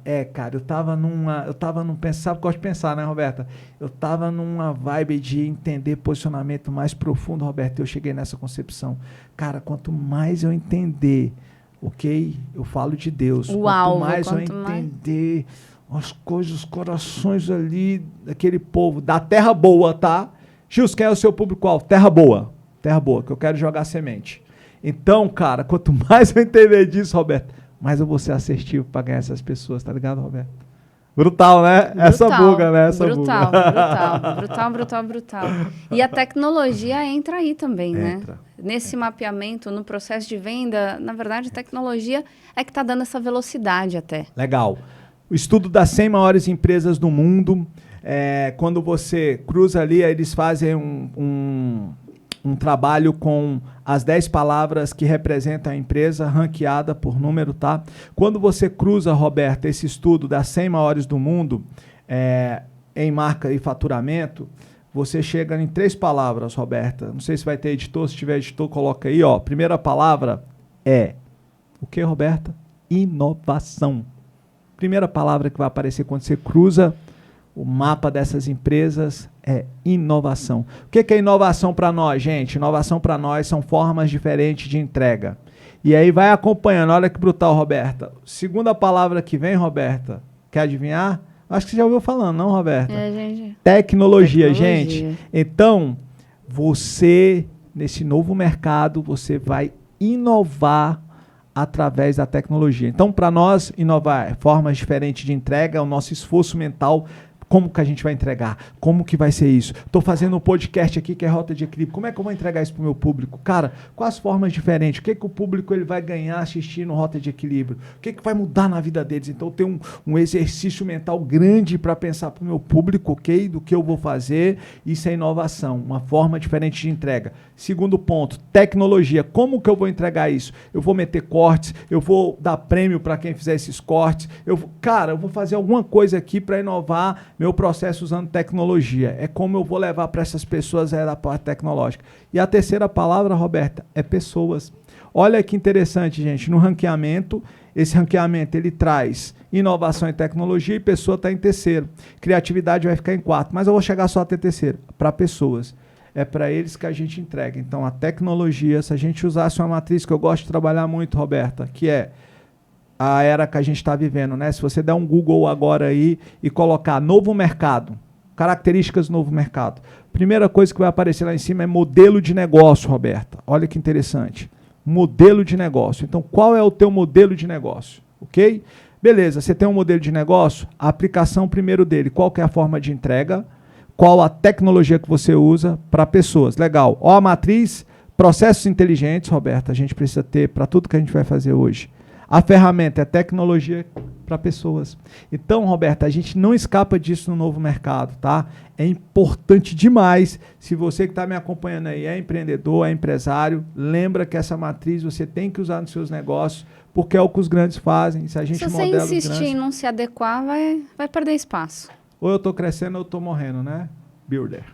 Eu tava num pensar, porque eu gosto de pensar, né, Roberta? Eu tava numa vibe de entender posicionamento mais profundo, Roberta, e eu cheguei nessa concepção. Cara, quanto mais eu entender, ok? Eu falo de Deus. Quanto mais eu entender as coisas, os corações ali daquele povo, da terra boa, tá? Gilson, quem é o seu público-alvo? Terra boa, que eu quero jogar semente. Então, cara, quanto mais eu entender disso, Roberto, mais eu vou ser assertivo para ganhar essas pessoas, tá ligado, Roberto? Brutal, né? Essa buga, né? Essa brutal, buga. brutal. E a tecnologia entra aí também, Entra. né? Nesse mapeamento, no processo de venda, na verdade, a tecnologia é que está dando essa velocidade até. Legal. O estudo das 100 maiores empresas do mundo, quando você cruza ali, eles fazem um trabalho com as 10 palavras que representam a empresa, ranqueada por número, tá? Quando você cruza, Roberta, esse estudo das 100 maiores do mundo, em marca e faturamento, você chega em 3 palavras, Roberta. Não sei se vai ter editor, se tiver editor, coloca aí, ó. Primeira palavra é o que, Roberta? Inovação. Primeira palavra que vai aparecer quando você cruza o mapa dessas empresas é inovação. O que é inovação para nós, gente? Inovação para nós são formas diferentes de entrega. E aí vai acompanhando. Olha que brutal, Roberta. Segunda palavra que vem, Roberta, quer adivinhar? Acho que você já ouviu falando, não, Roberta? Gente. Tecnologia, gente. Então, você, nesse novo mercado, você vai inovar através da tecnologia. Então, para nós, inovar formas diferentes de entrega, é o nosso esforço mental. Como que a gente vai entregar? Como que vai ser isso? Estou fazendo um podcast aqui que é Rota de Equilíbrio. Como é que eu vou entregar isso para o meu público? Cara, quais formas diferentes? O que o público ele vai ganhar assistindo Rota de Equilíbrio? O que vai mudar na vida deles? Então, tem um exercício mental grande para pensar para o meu público, ok? Do que eu vou fazer. Isso é inovação, uma forma diferente de entrega. Segundo ponto, tecnologia. Como que eu vou entregar isso? Eu vou meter cortes, eu vou dar prêmio para quem fizer esses cortes. Eu vou fazer alguma coisa aqui para inovar meu processo usando tecnologia. É como eu vou levar para essas pessoas da parte tecnológica. E a terceira palavra, Roberta, é pessoas. Olha que interessante, gente. No ranqueamento, esse ranqueamento ele traz inovação e tecnologia e pessoa está em terceiro. Criatividade vai ficar em quarto, mas eu vou chegar só até terceiro. Para pessoas. É para eles que a gente entrega. Então, a tecnologia, se a gente usasse uma matriz que eu gosto de trabalhar muito, Roberta, que é a era que a gente está vivendo, né? Se você der um Google agora aí e colocar novo mercado, características do novo mercado, primeira coisa que vai aparecer lá em cima é modelo de negócio, Roberta. Olha que interessante. Modelo de negócio. Então, qual é o teu modelo de negócio? Ok? Beleza, você tem um modelo de negócio, a aplicação primeiro dele, qual que é a forma de entrega, qual a tecnologia que você usa para pessoas. Legal. Ó a matriz, processos inteligentes, Roberta, a gente precisa ter para tudo que a gente vai fazer hoje. A ferramenta é tecnologia para pessoas. Então, Roberta, a gente não escapa disso no novo mercado, tá? É importante demais. Se você que está me acompanhando aí é empreendedor, é empresário, lembra que essa matriz você tem que usar nos seus negócios, porque é o que os grandes fazem. Se a gente Se você insistir em não se adequar, vai perder espaço. Ou eu estou crescendo ou eu estou morrendo, né? Builder.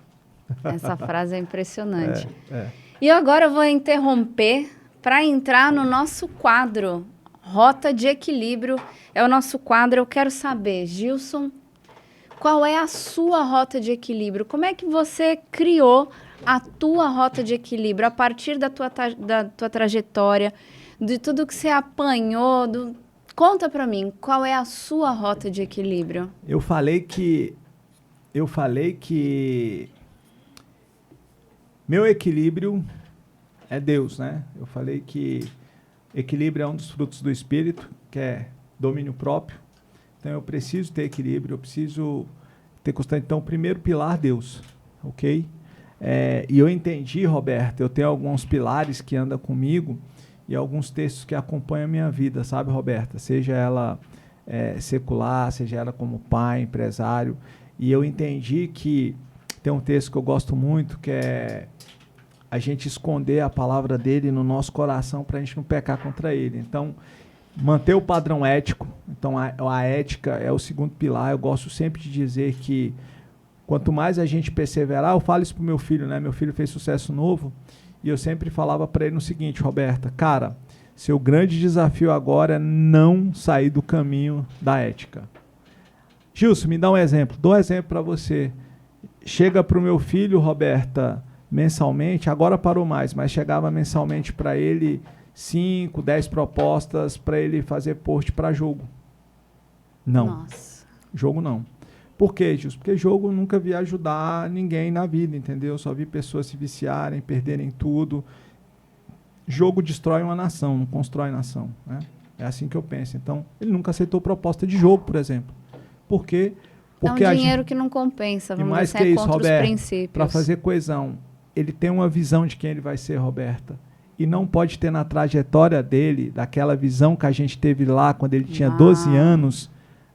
Essa frase é impressionante. E agora eu vou interromper para entrar no nosso quadro. Rota de Equilíbrio é o nosso quadro. Eu quero saber, Gilson, qual é a sua rota de equilíbrio? Como é que você criou a tua rota de equilíbrio a partir da tua trajetória, de tudo que você apanhou? Conta para mim, qual é a sua rota de equilíbrio? Eu falei que meu equilíbrio é Deus, né? Eu falei que equilíbrio é um dos frutos do Espírito, que é domínio próprio. Então, eu preciso ter equilíbrio, eu preciso ter constante. Então, o primeiro pilar, Deus, ok? E eu entendi, Roberto, eu tenho alguns pilares que andam comigo e alguns textos que acompanham a minha vida, sabe, Roberta? Seja ela secular, seja ela como pai, empresário. E eu entendi que tem um texto que eu gosto muito, que é a gente esconder a palavra dele no nosso coração para a gente não pecar contra ele. Então, manter o padrão ético. Então, a ética é o segundo pilar. Eu gosto sempre de dizer que quanto mais a gente perseverar, eu falo isso pro meu filho, né? Meu filho fez sucesso novo e eu sempre falava para ele o seguinte, Roberta, cara, seu grande desafio agora é não sair do caminho da ética. Gilson, me dá um exemplo. Dou um exemplo para você. Chega pro meu filho, Roberta, mensalmente, agora parou mais, mas chegava mensalmente para ele 5, 10 propostas para ele fazer post para jogo. Não. Nossa. Jogo não. Por quê, Gilson? Porque jogo eu nunca vi ajudar ninguém na vida, entendeu? Só vi pessoas se viciarem, perderem tudo. Jogo destrói uma nação, não constrói nação, né? É assim que eu penso. Então, ele nunca aceitou proposta de jogo, por exemplo. Por quê? É um Porque dinheiro que não compensa, vamos mais dizer, que é isso, contra os Roberto, princípios. para fazer coesão, ele tem uma visão de quem ele vai ser, Roberta. E não pode ter na trajetória dele, daquela visão que a gente teve lá quando ele tinha 12 anos,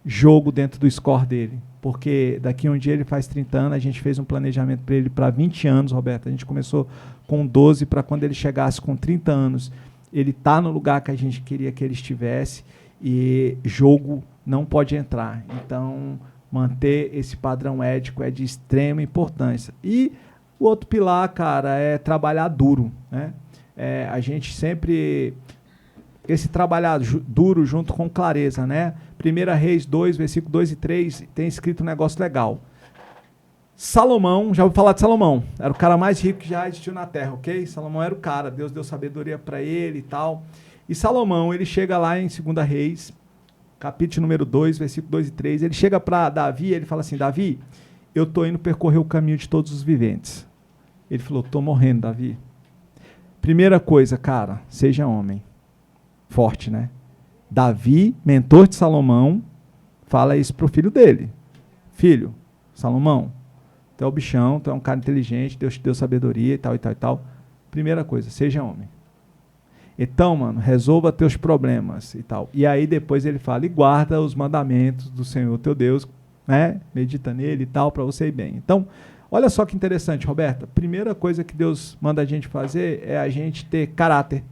jogo dentro do score dele. Porque daqui a um dia ele faz 30 anos, a gente fez um planejamento para ele para 20 anos, Roberto. A gente começou com 12 para quando ele chegasse com 30 anos, ele está no lugar que a gente queria que ele estivesse e jogo não pode entrar. Então, manter esse padrão ético é de extrema importância. E o outro pilar, cara, é trabalhar duro, né? A gente sempre... Esse trabalhar duro junto com clareza, né? 1 Reis 2, versículo 2 e 3, tem escrito um negócio legal. Salomão, já vou falar de Salomão, era o cara mais rico que já existiu na terra, ok? Salomão era o cara, Deus deu sabedoria para ele e tal. E Salomão, ele chega lá em 2 Reis, capítulo número 2, versículo 2 e 3, ele chega para Davi e ele fala assim, Davi, eu estou indo percorrer o caminho de todos os viventes. Ele falou, estou morrendo, Davi. Primeira coisa, cara, seja homem. Forte, né? Davi, mentor de Salomão, fala isso pro filho dele. Filho, Salomão, tu é o bichão, tu é um cara inteligente, Deus te deu sabedoria e tal, e tal, e tal. Primeira coisa, seja homem. Então, mano, resolva teus problemas e tal. E aí depois ele fala, e guarda os mandamentos do Senhor teu Deus, né? Medita nele e tal, para você ir bem. Então, olha só que interessante, Roberta. Primeira coisa que Deus manda a gente fazer é a gente ter caráter.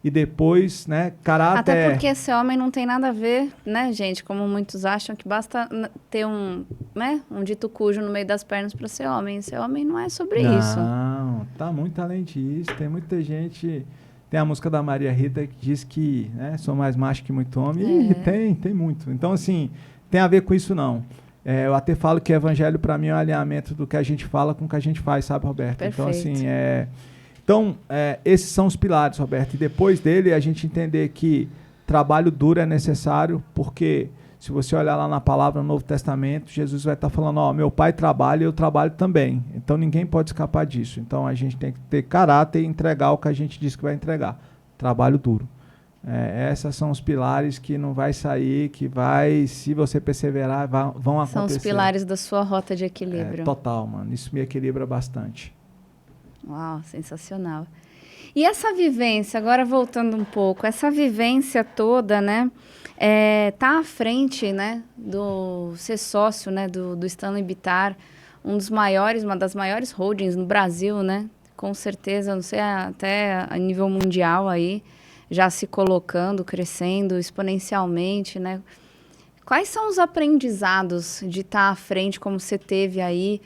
E depois, né, caráter... Até porque ser homem não tem nada a ver, né, gente? Como muitos acham que basta ter um dito cujo no meio das pernas para ser homem. Ser homem não é sobre isso. Não, tá muito além disso. Tem muita gente... Tem a música da Maria Rita que diz que, né, sou mais macho que muito homem. E tem muito. Então, assim, tem a ver com isso, não. Eu até falo que evangelho, para mim, é um alinhamento do que a gente fala com o que a gente faz, sabe, Roberto? Perfeito. Então, assim, Então, esses são os pilares, Roberto. E depois dele, a gente entender que trabalho duro é necessário, porque se você olhar lá na palavra no Novo Testamento, Jesus vai estar falando, ó, meu pai trabalha e eu trabalho também. Então, ninguém pode escapar disso. Então, a gente tem que ter caráter e entregar o que a gente disse que vai entregar. Trabalho duro. Esses são os pilares que não vai sair, que vai, se você perseverar, vão acontecer. São os pilares da sua rota de equilíbrio. Total, mano. Isso me equilibra bastante. Uau, sensacional. E essa vivência, agora voltando um pouco, essa vivência toda, né, tá à frente, né, do ser sócio, né, do Stanley Bittar, uma das maiores holdings no Brasil, né, com certeza, não sei, até a nível mundial aí, já se colocando, crescendo exponencialmente, né. Quais são os aprendizados de estar à frente, como você teve aí,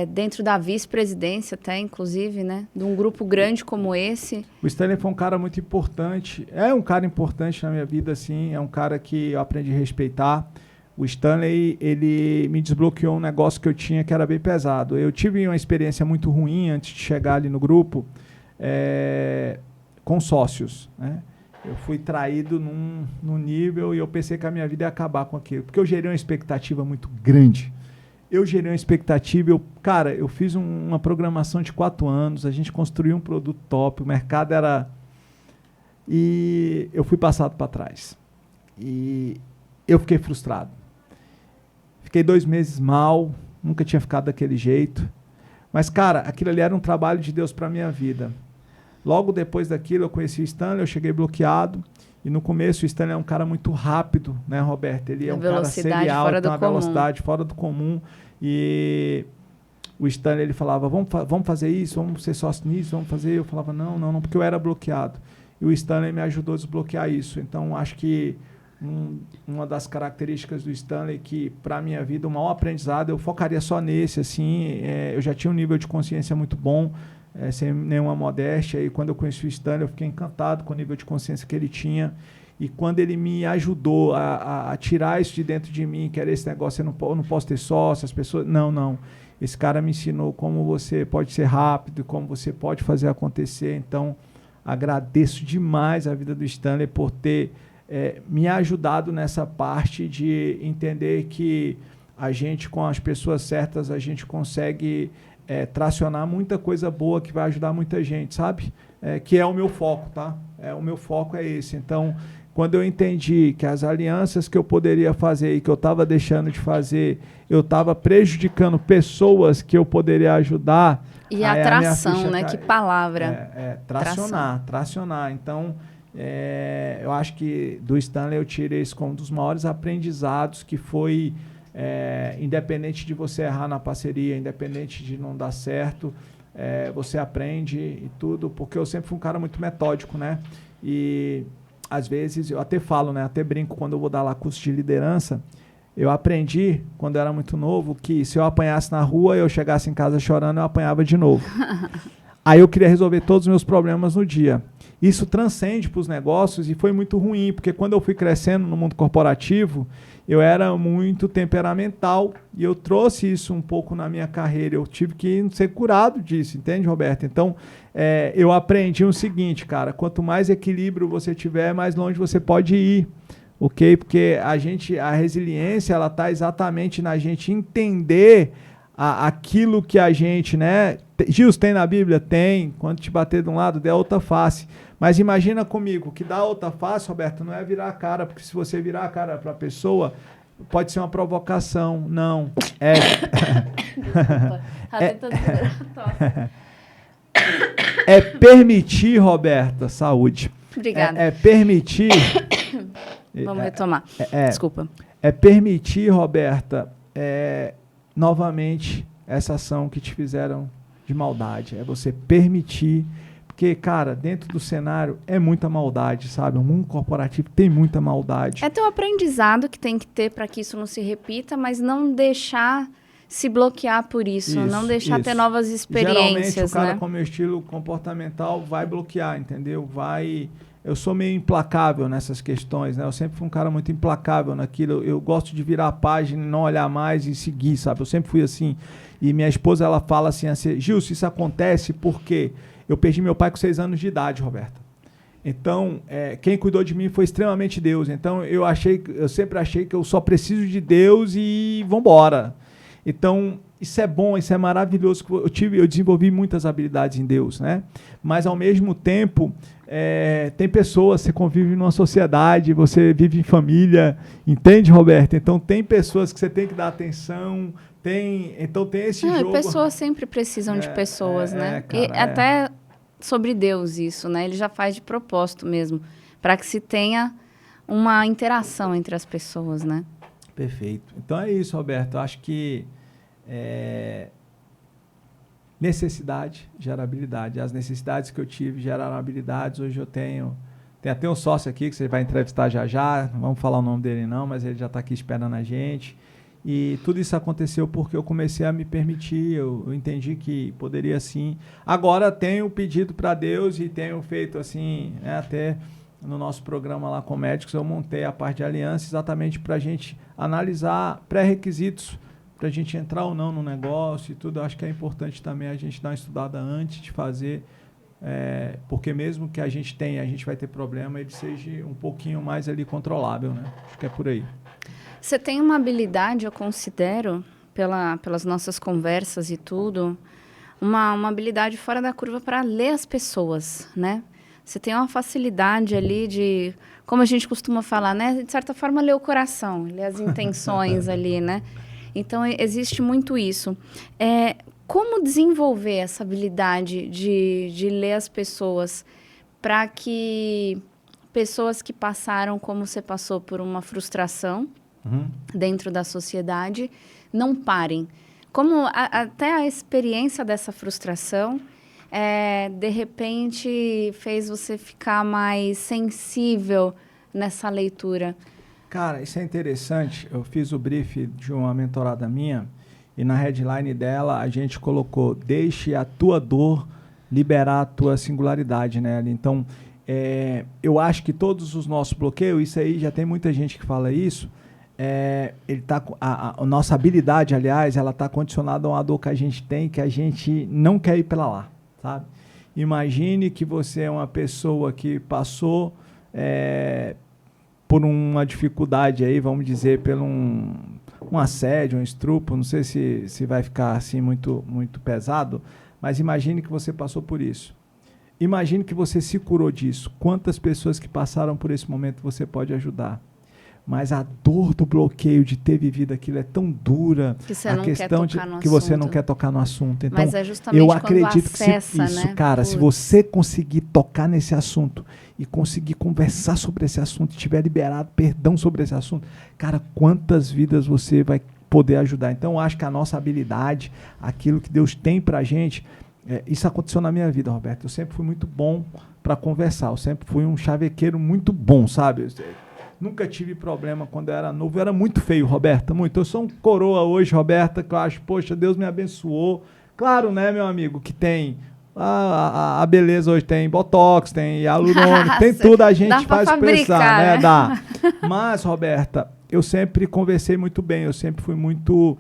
dentro da vice-presidência até, inclusive, né? De um grupo grande como esse. O Stanley foi um cara muito importante. É um cara importante na minha vida, assim. É um cara que eu aprendi a respeitar. O Stanley, ele me desbloqueou um negócio que eu tinha que era bem pesado. Eu tive uma experiência muito ruim antes de chegar ali no grupo, com sócios, né? Eu fui traído num nível e eu pensei que a minha vida ia acabar com aquilo. Porque eu gerei uma expectativa muito grande. Eu gerei uma expectativa, eu fiz uma programação de 4 anos, a gente construiu um produto top, o mercado era... E eu fui passado para trás. E eu fiquei frustrado. Fiquei 2 meses mal, nunca tinha ficado daquele jeito. Mas, cara, aquilo ali era um trabalho de Deus para a minha vida. Logo depois daquilo, eu conheci o Stanley, eu cheguei bloqueado. E no começo, o Stanley é um cara muito rápido, né, Roberto? Ele é um cara serial, tem uma velocidade fora do comum. E o Stanley, ele falava, vamos fazer isso, vamos ser sócio nisso, vamos fazer. Eu falava, não, porque eu era bloqueado. E o Stanley me ajudou a desbloquear isso. Então, acho que uma das características do Stanley que, para a minha vida, o maior aprendizado, eu focaria só nesse, assim. Eu já tinha um nível de consciência muito bom, sem nenhuma modéstia, e quando eu conheci o Stanley, eu fiquei encantado com o nível de consciência que ele tinha, e quando ele me ajudou a tirar isso de dentro de mim, que era esse negócio, eu não posso ter sócio, as pessoas... Não. Esse cara me ensinou como você pode ser rápido, como você pode fazer acontecer. Então, agradeço demais a vida do Stanley por ter me ajudado nessa parte de entender que a gente, com as pessoas certas, a gente consegue... tracionar muita coisa boa que vai ajudar muita gente, sabe? Que é o meu foco, tá? O meu foco é esse. Então, quando eu entendi que as alianças que eu poderia fazer e que eu estava deixando de fazer, eu estava prejudicando pessoas que eu poderia ajudar. E a tração, né? Que palavra. Tracionar. Então, eu acho que do Stanley eu tirei isso como um dos maiores aprendizados, que foi, independente de você errar na parceria, independente de não dar certo, você aprende e tudo, porque eu sempre fui um cara muito metódico, né? E às vezes eu até falo, né? Até brinco quando eu vou dar lá curso de liderança. Eu aprendi, quando eu era muito novo, que se eu apanhasse na rua e eu chegasse em casa chorando, eu apanhava de novo. Aí eu queria resolver todos os meus problemas no dia. Isso transcende para os negócios e foi muito ruim, porque quando eu fui crescendo no mundo corporativo, eu era muito temperamental e eu trouxe isso um pouco na minha carreira. Eu tive que ser curado disso, entende, Roberto? Então, eu aprendi o seguinte, cara, quanto mais equilíbrio você tiver, mais longe você pode ir. Ok? Porque a resiliência, ela está exatamente na gente entender aquilo que a gente, né? Gils, tem na Bíblia? Tem. Quando te bater de um lado, dê a outra face. Mas imagina comigo, que dar a outra face, Roberto, não é virar a cara, porque se você virar a cara para a pessoa, pode ser uma provocação. Não. Desculpa. É permitir, Roberta, saúde. Obrigada. É permitir... Vamos retomar. Desculpa. É permitir, Roberta, novamente essa ação que te fizeram de maldade. É você permitir, porque, cara, dentro do cenário é muita maldade, sabe? O mundo corporativo tem muita maldade. É teu aprendizado que tem que ter para que isso não se repita, mas não deixar se bloquear por isso, não deixar ter novas experiências. Geralmente o cara, né? com meu estilo comportamental vai bloquear, entendeu? Eu sou meio implacável nessas questões, né? Eu sempre fui um cara muito implacável naquilo. Eu gosto de virar a página, não olhar mais e seguir, sabe? Eu sempre fui assim. E minha esposa, ela fala assim, Gil, se isso acontece porque eu perdi meu pai com 6 anos de idade, Roberta. Então, quem cuidou de mim foi extremamente Deus. Então, eu sempre achei que eu só preciso de Deus e vambora. Então, isso é bom, isso é maravilhoso. Eu desenvolvi muitas habilidades em Deus, né? Mas, ao mesmo tempo... tem pessoas, você convive numa sociedade, você vive em família, entende, Roberto? Então tem pessoas que você tem que dar atenção, então tem esse jogo. Pessoas sempre precisam de pessoas, né? Cara, e até sobre Deus isso, né? Ele já faz de propósito mesmo, para que se tenha uma interação entre as pessoas, né? Perfeito. Então é isso, Roberto. Eu acho que necessidade gera habilidade. As necessidades que eu tive geraram habilidades. Hoje eu tenho até um sócio aqui que você vai entrevistar já. Não vamos falar o nome dele não, mas ele já está aqui esperando a gente. E tudo isso aconteceu porque eu comecei a me permitir. Eu entendi que poderia sim. Agora tenho pedido para Deus e tenho feito assim, né, até no nosso programa lá com médicos, eu montei a parte de aliança exatamente para a gente analisar pré-requisitos para a gente entrar ou não no negócio e tudo. Eu acho que é importante também a gente dar uma estudada antes de fazer, porque mesmo que a gente vai ter problema, ele seja um pouquinho mais ali controlável, né? Acho que é por aí. Você tem uma habilidade, eu considero, pelas nossas conversas e tudo, uma habilidade fora da curva para ler as pessoas, né? Você tem uma facilidade ali de, como a gente costuma falar, né? De certa forma, ler o coração, ler as intenções ali, né? Então, existe muito isso. Como desenvolver essa habilidade de ler as pessoas para que pessoas que passaram, como você passou, por uma frustração dentro da sociedade, não parem? Como até a experiência dessa frustração, de repente, fez você ficar mais sensível nessa leitura? Cara, isso é interessante. Eu fiz o brief de uma mentorada minha e na headline dela a gente colocou: deixe a tua dor liberar a tua singularidade, né? Então, eu acho que todos os nossos bloqueios, isso aí já tem muita gente que fala isso, a nossa habilidade, aliás, ela está condicionada a uma dor que a gente tem, que a gente não quer ir para lá, sabe? Imagine que você é uma pessoa que passou por uma dificuldade aí, vamos dizer, pelo um assédio, um estupro, não sei se vai ficar assim muito, muito pesado, mas imagine que você passou por isso. imagine que você se curou disso. Quantas pessoas que passaram por esse momento você pode ajudar? Mas a dor do bloqueio de ter vivido aquilo é tão dura, Que você a não questão quer tocar no que você não assunto. quer tocar no assunto. Então, Mas é justamente eu quando acredito acessa, que se né? cara, se Putz. você conseguir tocar nesse assunto e conseguir conversar sobre esse assunto, e tiver liberado perdão sobre esse assunto, cara, quantas vidas você vai poder ajudar? Então, eu acho que a nossa habilidade, aquilo que Deus tem pra gente, isso aconteceu na minha vida, Roberto. Eu sempre fui muito bom para conversar. Eu sempre fui um chavequeiro muito bom, sabe? Nunca tive problema quando eu era novo. Eu era muito feio, Roberta, muito. Eu sou um coroa hoje, Roberta, que eu acho, poxa, Deus me abençoou. Claro, né, meu amigo, que tem a beleza hoje, tem botox, tem hialurônico, tem tudo, a gente faz pensar, né? Dá. Mas, Roberta, eu sempre conversei muito bem, eu sempre fui muito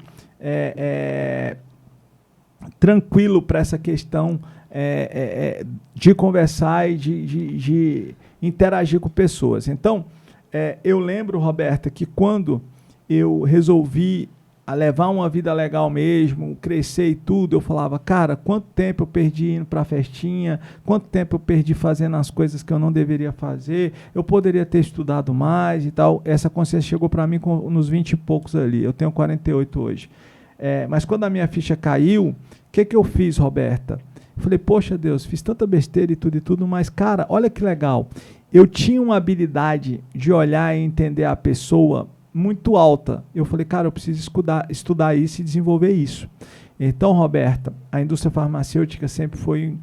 tranquilo para essa questão de conversar e de interagir com pessoas. Então, eu lembro, Roberta, que quando eu resolvi levar uma vida legal mesmo, crescer e tudo, eu falava, cara, quanto tempo eu perdi indo para a festinha, quanto tempo eu perdi fazendo as coisas que eu não deveria fazer, eu poderia ter estudado mais e tal. Essa consciência chegou para mim nos 20 e poucos ali, eu tenho 48 hoje. Mas quando a minha ficha caiu, o que eu fiz, Roberta? Eu falei, poxa Deus, fiz tanta besteira e tudo, mas cara, olha que legal. Eu tinha uma habilidade de olhar e entender a pessoa muito alta. Eu falei, cara, eu preciso estudar isso e desenvolver isso. Então, Roberta, a indústria farmacêutica sempre foi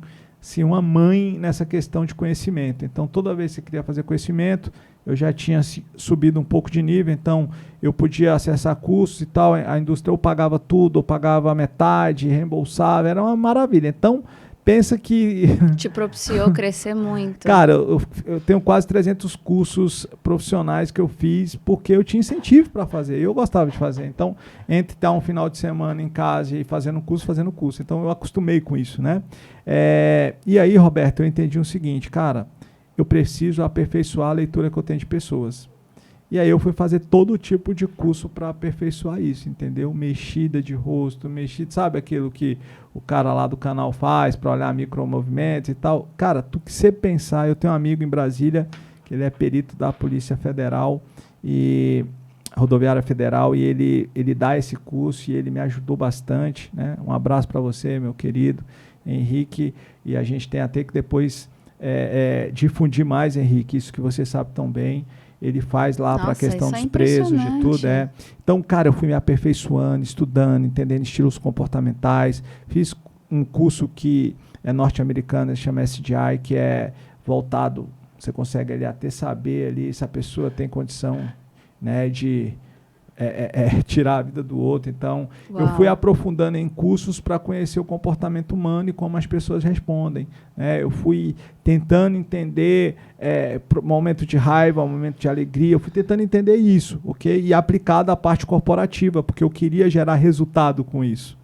assim, uma mãe nessa questão de conhecimento. Então, toda vez que você queria fazer conhecimento, eu já tinha subido um pouco de nível, então eu podia acessar cursos e tal. A indústria ou pagava tudo, ou pagava metade, reembolsava, era uma maravilha. Então, pensa que... Te propiciou crescer muito. Cara, eu tenho quase 300 cursos profissionais que eu fiz porque eu tinha incentivo para fazer. Eu gostava de fazer. Então, entre estar um final de semana em casa e fazendo curso. Então, eu acostumei com isso, né? E aí, Roberto, eu entendi o seguinte, cara, eu preciso aperfeiçoar a leitura que eu tenho de pessoas. E aí eu fui fazer todo tipo de curso para aperfeiçoar isso, entendeu? Mexida de rosto, sabe aquilo que o cara lá do canal faz para olhar micromovimentos e tal? Cara, tu que você pensar, eu tenho um amigo em Brasília, que ele é perito da Polícia Federal e Rodoviária Federal, e ele dá esse curso e ele me ajudou bastante, né? Um abraço para você, meu querido Henrique, e a gente tem até que depois difundir mais, Henrique, isso que você sabe tão bem. Ele faz lá para a questão dos presos, de tudo. Então, cara, eu fui me aperfeiçoando, estudando, entendendo estilos comportamentais. Fiz um curso que é norte-americano, chama SDI, que é voltado, você consegue ali até saber ali se a pessoa tem condição, né, de tirar a vida do outro. Então, eu fui aprofundando em cursos para conhecer o comportamento humano e como as pessoas respondem. Eu fui tentando entender momento de raiva, momento de alegria, eu fui tentando entender isso, ok? E aplicado à parte corporativa, porque eu queria gerar resultado com isso.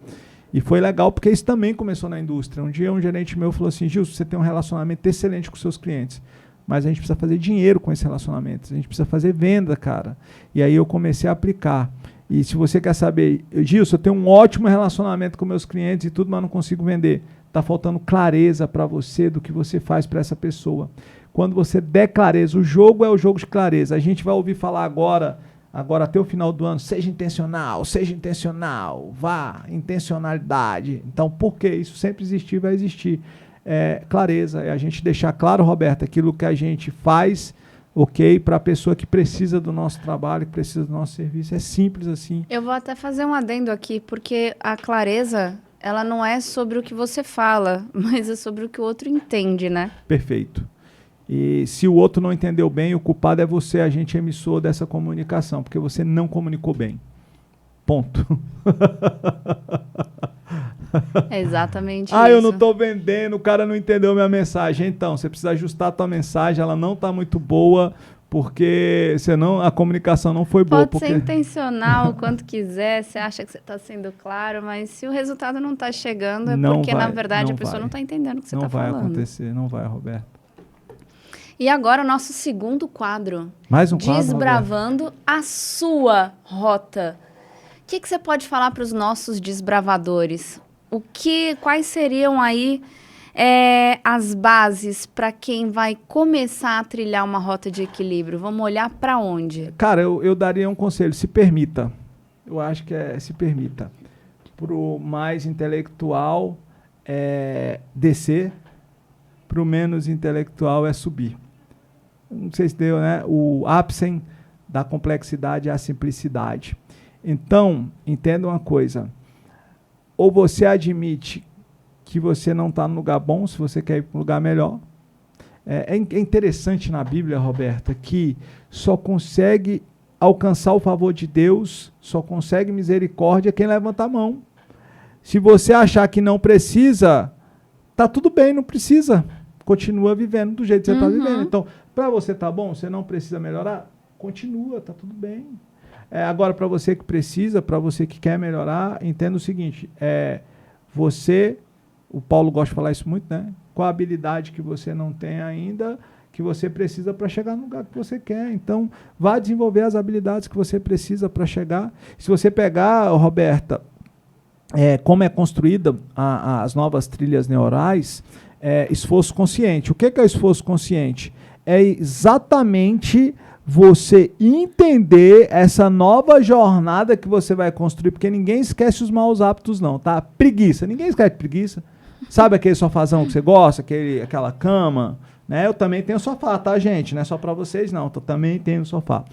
E foi legal, porque isso também começou na indústria. Um dia um gerente meu falou assim, Gilson, você tem um relacionamento excelente com seus clientes, mas a gente precisa fazer dinheiro com esse relacionamento, a gente precisa fazer venda, cara. E aí eu comecei a aplicar. E se você quer saber, Gilson, eu tenho um ótimo relacionamento com meus clientes e tudo, mas não consigo vender. Está faltando clareza para você do que você faz para essa pessoa. Quando você der clareza, o jogo é o jogo de clareza. A gente vai ouvir falar agora até o final do ano, seja intencional, vá, intencionalidade. Então, por que isso sempre existiu e vai existir? Clareza, é a gente deixar claro, Roberto, aquilo que a gente faz, ok, para a pessoa que precisa do nosso trabalho, que precisa do nosso serviço. É simples assim. Eu vou até fazer um adendo aqui, porque a clareza, ela não é sobre o que você fala, mas é sobre o que o outro entende, né? Perfeito. E se o outro não entendeu bem, o culpado é você, agente emissor dessa comunicação, porque você não comunicou bem. Ponto. É exatamente isso. Eu não estou vendendo, o cara não entendeu minha mensagem. Então, você precisa ajustar a tua mensagem, ela não está muito boa, porque senão a comunicação não foi boa. Pode ser intencional o quanto quiser, você acha que você está sendo claro, mas se o resultado não está chegando, porque, na verdade, a pessoa não está entendendo o que você está falando. Não vai acontecer, não vai, Roberto. E agora o nosso segundo quadro. Mais um quadro, Desbravando Roberto. a sua rota. O que você pode falar para os nossos desbravadores? Quais seriam aí as bases para quem vai começar a trilhar uma rota de equilíbrio? Vamos olhar para onde? Cara, eu daria um conselho, se permita. Eu acho que se permita. Pro mais intelectual descer, pro menos intelectual é subir. Não sei se deu, né? O ápice da complexidade é a simplicidade. Então, entenda uma coisa. Ou você admite que você não está no lugar bom, se você quer ir para um lugar melhor. É interessante na Bíblia, Roberta, que só consegue alcançar o favor de Deus, só consegue misericórdia quem levanta a mão. Se você achar que não precisa, tá tudo bem, não precisa. Continua vivendo do jeito que você está vivendo. Então, para você tá bom, você não precisa melhorar, continua, tá tudo bem. Agora, para você que precisa, para você que quer melhorar, entenda o seguinte, o Paulo gosta de falar isso muito, né? Qual a habilidade que você não tem ainda, que você precisa para chegar no lugar que você quer. Então, vá desenvolver as habilidades que você precisa para chegar. Se você pegar, Roberta, como é construída as novas trilhas neurais, esforço consciente. O que é o esforço consciente? É exatamente você entender essa nova jornada que você vai construir, porque ninguém esquece os maus hábitos não, tá? Preguiça, ninguém esquece preguiça. Sabe aquele sofazão que você gosta, aquela cama, né? Eu também tenho sofá, tá, gente? Não é só para vocês, não. Eu também tenho sofá.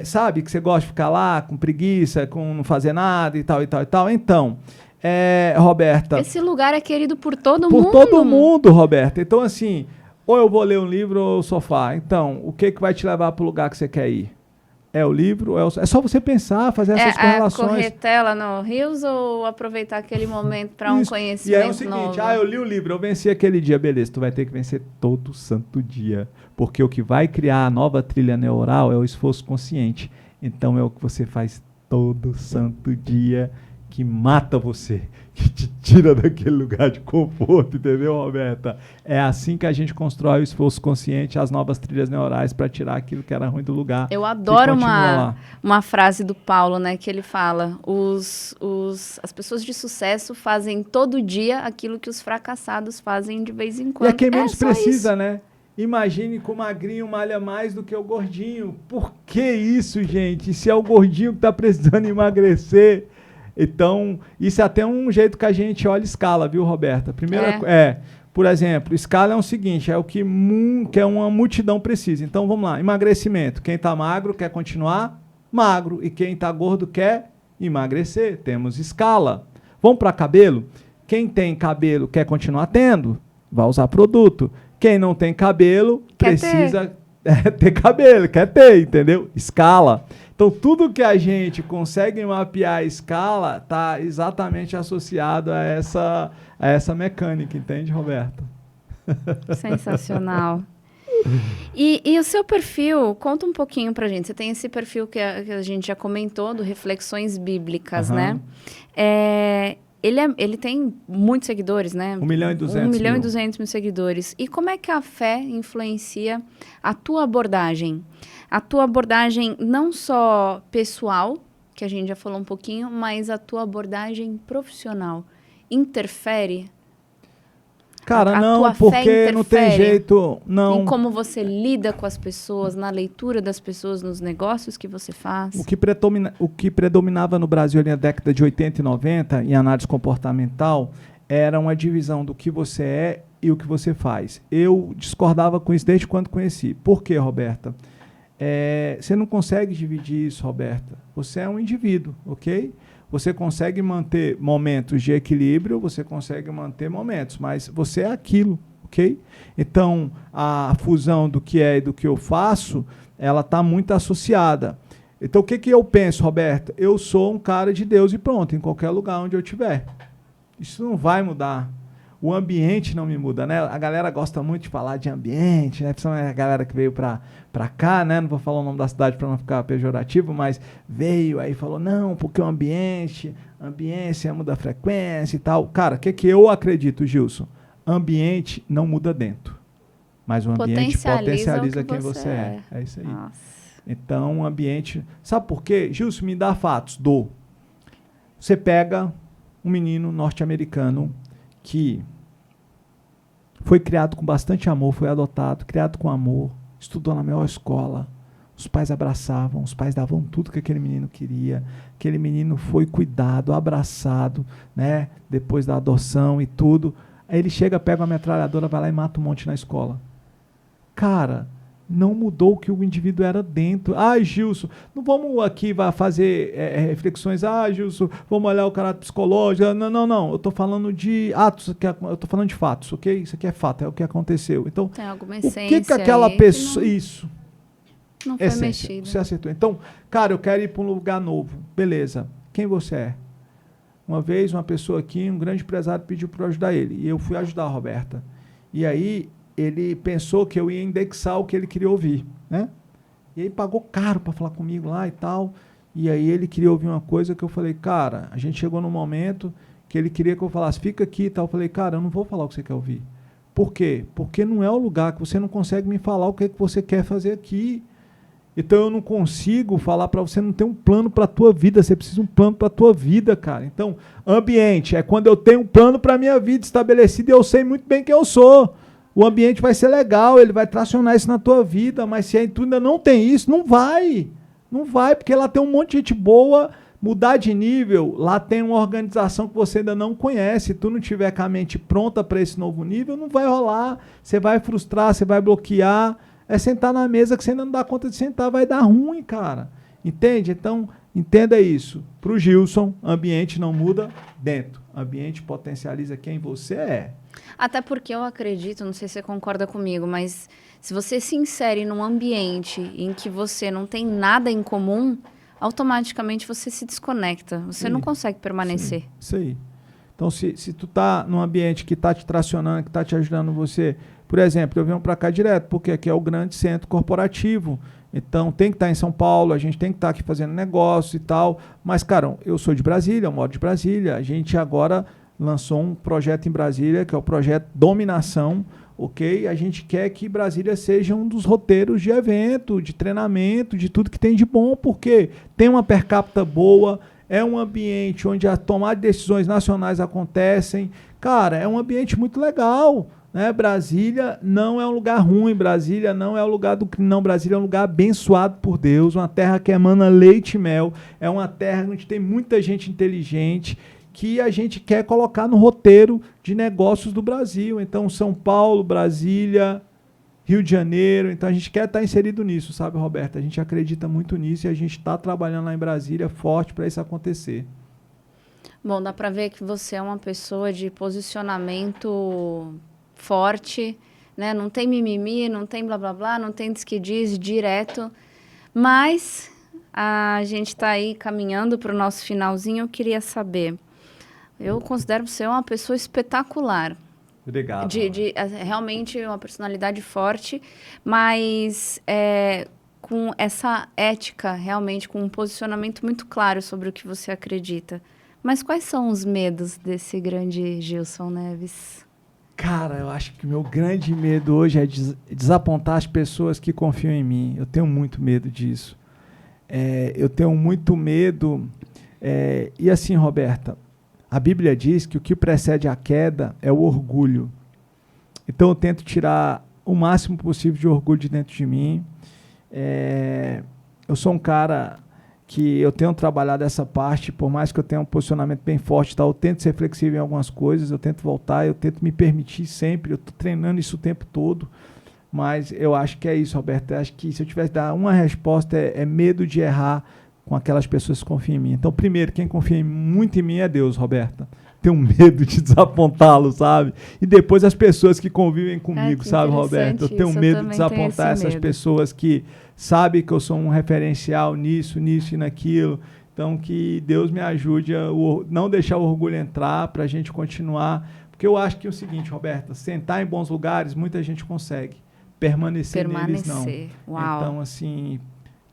Sabe que você gosta de ficar lá com preguiça, com não fazer nada e tal, e tal, e tal? Então, Roberta... Esse lugar é querido por todo mundo. Por todo mundo, Roberta. Então, assim, ou eu vou ler um livro ou o sofá. Então, o que vai te levar para o lugar que você quer ir? É o livro? É só você pensar, fazer essas correlações. Correr tela no Rios ou aproveitar aquele momento para um conhecimento novo? E é o seguinte, eu li o livro, eu venci aquele dia, beleza, tu vai ter que vencer todo santo dia, porque o que vai criar a nova trilha neural é o esforço consciente. Então é o que você faz todo santo dia que mata você, que te tira daquele lugar de conforto, entendeu, Roberta? É assim que a gente constrói o esforço consciente, as novas trilhas neurais para tirar aquilo que era ruim do lugar. Eu adoro uma frase do Paulo, né, que ele fala, as pessoas de sucesso fazem todo dia aquilo que os fracassados fazem de vez em quando. E é quem menos precisa, isso, né? Imagine que o magrinho malha mais do que o gordinho. Por que isso, gente? Se é o gordinho que está precisando emagrecer... Então, isso é até um jeito que a gente olha escala, viu, Roberta? Por exemplo, escala é o seguinte, é o que uma multidão precisa. Então, vamos lá, emagrecimento. Quem está magro quer continuar magro e quem está gordo quer emagrecer. Temos escala. Vamos para cabelo? Quem tem cabelo quer continuar tendo, vai usar produto. Quem não tem cabelo precisa ter cabelo, quer ter, entendeu? Escala. Então, tudo que a gente consegue mapear a escala está exatamente associado a essa mecânica, entende, Roberta? Sensacional. E o seu perfil, conta um pouquinho pra gente. Você tem esse perfil que a gente já comentou, do Reflexões Bíblicas, né? Ele tem muitos seguidores, né? 1.200.000. 1.200.000 seguidores. E como é que a fé influencia a tua abordagem? A tua abordagem não só pessoal, que a gente já falou um pouquinho, mas a tua abordagem profissional interfere? Cara, não, porque não tem jeito, não. Em como você lida com as pessoas, na leitura das pessoas, nos negócios que você faz? O que predominava no Brasil ali na década de 80 e 90, em análise comportamental, era uma divisão do que você é e o que você faz. Eu discordava com isso desde quando conheci. Por quê, Roberta? Você não consegue dividir isso, Roberta. Você é um indivíduo, ok? Você consegue manter momentos de equilíbrio, você consegue manter momentos, mas você é aquilo, ok? Então, a fusão do que é e do que eu faço, ela está muito associada. Então, o que eu penso, Roberta? Eu sou um cara de Deus e pronto, em qualquer lugar onde eu estiver. Isso não vai mudar. O ambiente não me muda, né? A galera gosta muito de falar de ambiente, né? Principalmente a galera que veio para cá, né? Não vou falar o nome da cidade para não ficar pejorativo, mas veio aí e falou, não, porque o ambiência muda a frequência e tal. Cara, o que eu acredito, Gilson? Ambiente não muda dentro, mas o ambiente potencializa quem você é. É isso aí. Nossa. Então, o ambiente... Sabe por quê? Gilson, me dá fatos. Você pega um menino norte-americano que Foi criado com bastante amor, foi adotado, criado com amor, estudou na melhor escola. Os pais abraçavam, os pais davam tudo que aquele menino queria. Aquele menino foi cuidado, abraçado, né? Depois da adoção e tudo. Aí ele chega, pega uma metralhadora, vai lá e mata um monte na escola. Cara, não mudou o que o indivíduo era dentro. Gilson, não vamos aqui fazer reflexões. Gilson, vamos olhar o caráter psicológico. Não. Eu estou falando de atos, eu estou falando de fatos, ok? Isso aqui é fato, é o que aconteceu. Então, tem alguma essência o que aquela pessoa... Isso. Não foi mexido. Você acertou. Então, cara, eu quero ir para um lugar novo. Beleza. Quem você é? Uma vez, uma pessoa aqui, um grande empresário pediu para eu ajudar ele. E eu fui ajudar a Roberta. E aí, ele pensou que eu ia indexar o que ele queria ouvir, né? E aí, pagou caro para falar comigo lá e tal. E aí, ele queria ouvir uma coisa que eu falei, cara, a gente chegou num momento que ele queria que eu falasse, fica aqui e tal. Eu falei, cara, eu não vou falar o que você quer ouvir. Por quê? Porque não é o lugar que você não consegue me falar o que você quer fazer aqui. Então eu não consigo falar para você, não ter um plano para a tua vida, você precisa de um plano para a tua vida, cara. Então, ambiente é quando eu tenho um plano para a minha vida estabelecido e eu sei muito bem quem eu sou. O ambiente vai ser legal, ele vai tracionar isso na tua vida, mas se aí tu ainda não tem isso, não vai. Não vai, porque lá tem um monte de gente boa, mudar de nível, lá tem uma organização que você ainda não conhece, se tu não tiver com a mente pronta para esse novo nível, não vai rolar, você vai frustrar, você vai bloquear. É sentar na mesa que você ainda não dá conta de sentar, vai dar ruim, cara. Entende? Então, entenda isso. Para o Gilson, ambiente não muda dentro. Ambiente potencializa quem você é. Até porque eu acredito, não sei se você concorda comigo, mas se você se insere num ambiente em que você não tem nada em comum, automaticamente você se desconecta. Você não consegue permanecer. Isso aí. Então, se tu tá num ambiente que está te tracionando, que está te ajudando você... Por exemplo, eu venho para cá direto, porque aqui é o grande centro corporativo. Então, tem que estar em São Paulo, a gente tem que estar aqui fazendo negócio e tal. Mas, cara, eu sou de Brasília, eu moro de Brasília. A gente agora lançou um projeto em Brasília, que é o projeto Dominação, ok? A gente quer que Brasília seja um dos roteiros de evento, de treinamento, de tudo que tem de bom, porque tem uma per capita boa, é um ambiente onde a tomada de decisões nacionais acontecem. Cara, é um ambiente muito legal. Brasília não é um lugar ruim, Brasília não é o lugar do crime, não, Brasília é um lugar abençoado por Deus, uma terra que emana leite e mel, é uma terra onde tem muita gente inteligente que a gente quer colocar no roteiro de negócios do Brasil. Então, São Paulo, Brasília, Rio de Janeiro, então a gente quer estar inserido nisso, sabe, Roberta? A gente acredita muito nisso e a gente está trabalhando lá em Brasília forte para isso acontecer. Bom, dá para ver que você é uma pessoa de posicionamento forte, né? Não tem mimimi, não tem blá blá blá, não tem diz que diz, direto. Mas a gente está aí caminhando para o nosso finalzinho. Eu queria saber, eu considero você uma pessoa espetacular. Obrigado. Realmente uma personalidade forte, mas com essa ética, realmente, com um posicionamento muito claro sobre o que você acredita. Mas quais são os medos desse grande Gilson Neves? Cara, eu acho que o meu grande medo hoje é desapontar as pessoas que confiam em mim. Eu tenho muito medo disso. Eu tenho muito medo... E assim, Roberta, a Bíblia diz que o que precede a queda é o orgulho. Então eu tento tirar o máximo possível de orgulho de dentro de mim. Eu sou um cara que eu tenho trabalhado essa parte, por mais que eu tenha um posicionamento bem forte, eu tento ser flexível em algumas coisas, eu tento voltar, eu tento me permitir sempre, eu estou treinando isso o tempo todo, mas eu acho que é isso, Roberto. Eu acho que se eu tivesse que dar uma resposta, é medo de errar com aquelas pessoas que confiam em mim. Então, primeiro, quem confia muito em mim é Deus, Roberta. Tenho medo de desapontá-lo, sabe? E depois as pessoas que convivem comigo, sabe, Roberto? Eu tenho medo de desapontar essas pessoas que sabem que eu sou um referencial nisso e naquilo. Então, que Deus me ajude a não deixar o orgulho entrar para a gente continuar. Porque eu acho que é o seguinte, Roberta, sentar em bons lugares, muita gente consegue. Permanecer neles, não. Uau. Então, assim,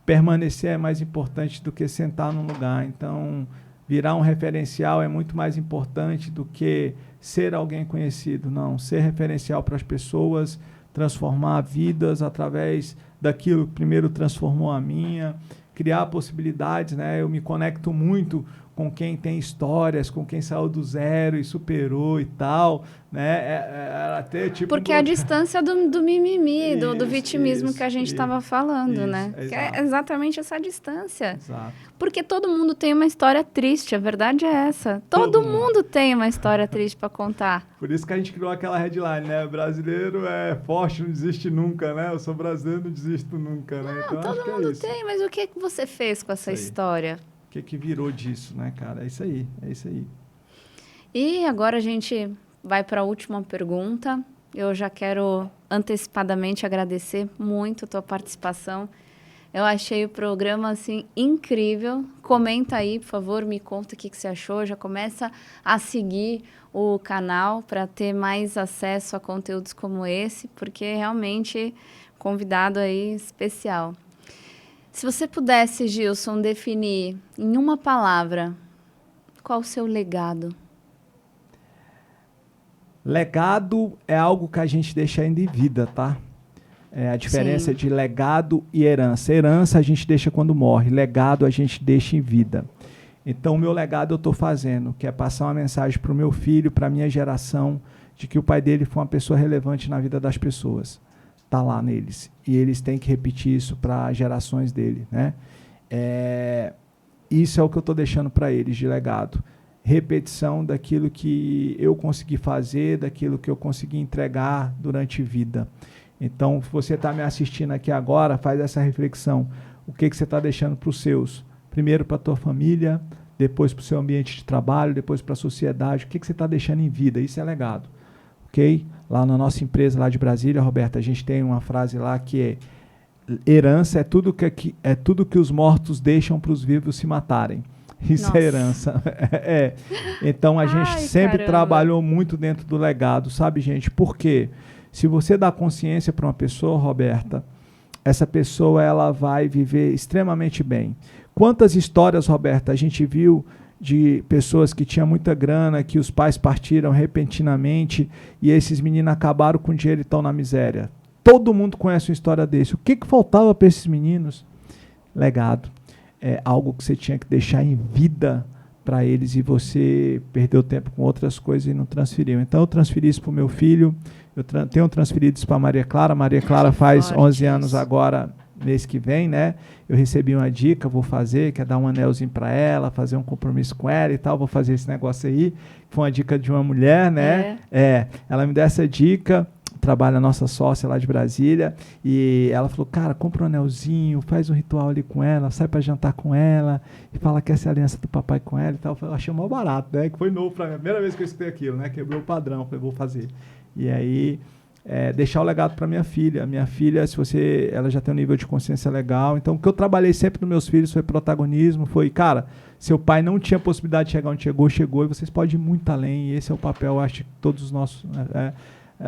permanecer é mais importante do que sentar num lugar. Então, virar um referencial é muito mais importante do que ser alguém conhecido. Não, ser referencial para as pessoas, transformar vidas através daquilo que primeiro transformou a minha, criar possibilidades, né? Eu me conecto muito com quem tem histórias, com quem saiu do zero e superou e tal, né? Era ter, tipo, porque a distância do mimimi, do vitimismo isso, que a gente estava falando, né? Que é exatamente essa distância. Exato. Porque todo mundo tem uma história triste, a verdade é essa. Todo mundo tem uma história triste para contar. Por isso que a gente criou aquela headline, né? Brasileiro é forte, não desiste nunca, né? Eu sou brasileiro, não desisto nunca, né? Não, então, todo mundo tem, mas o que você fez com essa história? O que virou disso, né, cara? É isso aí, é isso aí. E agora a gente vai para a última pergunta. Eu já quero antecipadamente agradecer muito a tua participação. Eu achei o programa, assim, incrível. Comenta aí, por favor, me conta o que você achou. Já começa a seguir o canal para ter mais acesso a conteúdos como esse, porque realmente convidado aí especial. Se você pudesse, Gilson, definir em uma palavra, qual o seu legado? Legado é algo que a gente deixa ainda em vida, tá? É a diferença Sim. de legado e herança. Herança a gente deixa quando morre, legado a gente deixa em vida. Então, o meu legado eu estou fazendo, que é passar uma mensagem para o meu filho, para a minha geração, de que o pai dele foi uma pessoa relevante na vida das pessoas. Está lá neles. E eles têm que repetir isso para gerações dele, né? Isso é o que eu estou deixando para eles de legado. Repetição daquilo que eu consegui fazer, daquilo que eu consegui entregar durante a vida. Então, se você está me assistindo aqui agora, faz essa reflexão. O que você está deixando para os seus? Primeiro para a tua família, depois para o seu ambiente de trabalho, depois para a sociedade. O que você está deixando em vida? Isso é legado. Ok? Lá na nossa empresa lá de Brasília, Roberta, a gente tem uma frase lá que é: herança é tudo que os mortos deixam para os vivos se matarem. Isso Nossa. É herança. Então a gente sempre trabalhou muito dentro do legado, sabe, gente? Por quê? Se você dá consciência para uma pessoa, Roberta, essa pessoa ela vai viver extremamente bem. Quantas histórias, Roberta, a gente viu de pessoas que tinham muita grana, que os pais partiram repentinamente e esses meninos acabaram com dinheiro e estão na miséria. Todo mundo conhece uma história desse. O que faltava para esses meninos? Legado. É algo que você tinha que deixar em vida para eles e você perdeu tempo com outras coisas e não transferiu. Então eu transferi isso para o meu filho, eu tenho transferido isso para a Maria Clara. Maria Clara faz 11 anos agora, mês que vem, né? Eu recebi uma dica, vou fazer, quer dar um anelzinho para ela, fazer um compromisso com ela e tal, vou fazer esse negócio aí. Foi uma dica de uma mulher, né? Ela me deu essa dica, trabalha a nossa sócia lá de Brasília, e ela falou, cara, compra um anelzinho, faz um ritual ali com ela, sai para jantar com ela, e fala que essa é a aliança do papai com ela e tal. Eu achei mó barato, né? Que foi novo para mim, a primeira vez que eu escutei aquilo, né? Quebrou o padrão, falei, vou fazer. E aí, deixar o legado para minha filha. Minha filha, ela já tem um nível de consciência legal, então o que eu trabalhei sempre nos meus filhos foi protagonismo, foi, cara, seu pai não tinha possibilidade de chegar onde chegou, e vocês podem ir muito além, e esse é o papel, eu acho, que todos os nossos...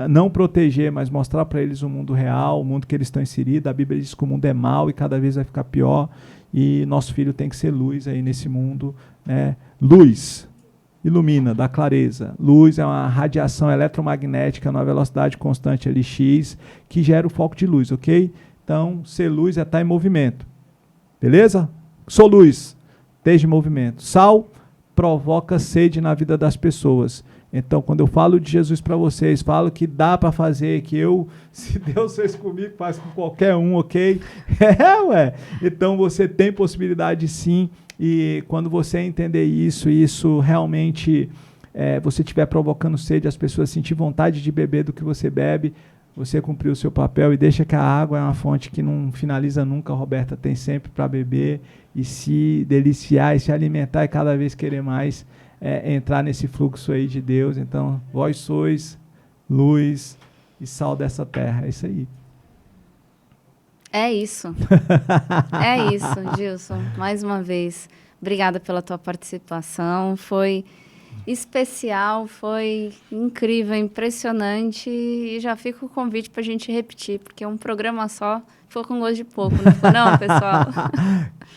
não proteger, mas mostrar para eles o mundo real, o mundo que eles estão inseridos. A Bíblia diz que o mundo é mau e cada vez vai ficar pior, e nosso filho tem que ser luz aí nesse mundo, né? Luz ilumina, dá clareza. Luz é uma radiação eletromagnética numa velocidade constante ali, X, que gera o foco de luz, ok? Então, ser luz é estar em movimento. Beleza? Sou luz, esteja em movimento. Sal provoca sede na vida das pessoas. Então, quando eu falo de Jesus para vocês, falo que dá para fazer, que se Deus fez comigo, faz com qualquer um, ok? Então, você tem possibilidade sim, e quando você entender isso realmente, você estiver provocando sede, as pessoas sentir vontade de beber do que você bebe, você cumpriu o seu papel e deixa que a água é uma fonte que não finaliza nunca, a Roberta tem sempre para beber e se deliciar e se alimentar e cada vez querer mais, entrar nesse fluxo aí de Deus. Então, vós sois luz e sal dessa terra. É isso aí. É isso. É isso, Gilson. Mais uma vez, obrigada pela tua participação. Foi especial, foi incrível, impressionante. E já fica o convite para a gente repetir, porque um programa só ficou com gosto de pouco, não ficou não, pessoal?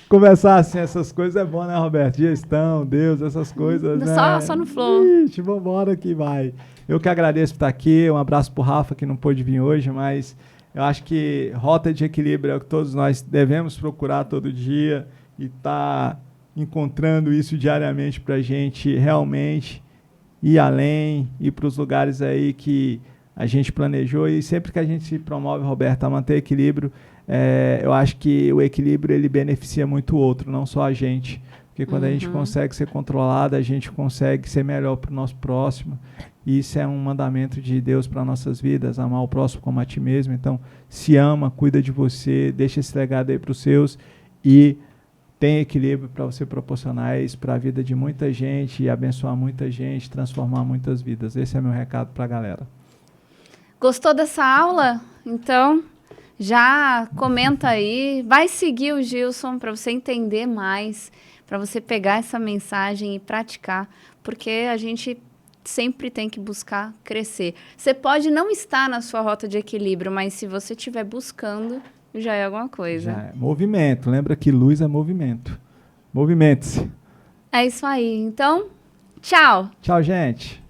Conversar assim, essas coisas é bom, né, Roberto? Gestão, Deus, essas coisas, né? Só no flow. Ixi, vambora que vai. Eu que agradeço por estar aqui, um abraço pro Rafa, que não pôde vir hoje, mas eu acho que rota de equilíbrio é o que todos nós devemos procurar todo dia e tá encontrando isso diariamente para a gente realmente ir além, ir para os lugares aí que a gente planejou. E sempre que a gente se promove, Roberto, a manter equilíbrio, eu acho que o equilíbrio ele beneficia muito o outro, não só a gente. Porque quando a gente consegue ser controlado, a gente consegue ser melhor para o nosso próximo. E isso é um mandamento de Deus para nossas vidas, amar o próximo como a ti mesmo. Então, se ama, cuida de você, deixa esse legado aí para os seus e tem equilíbrio para você proporcionar isso para a vida de muita gente e abençoar muita gente, transformar muitas vidas. Esse é meu recado para a galera. Gostou dessa aula? Então, já comenta aí, vai seguir o Gilson para você entender mais, para você pegar essa mensagem e praticar, porque a gente sempre tem que buscar crescer. Você pode não estar na sua rota de equilíbrio, mas se você estiver buscando, já é alguma coisa. Já é movimento. Lembra que luz é movimento. Movimente-se. É isso aí. Então, tchau. Tchau, gente.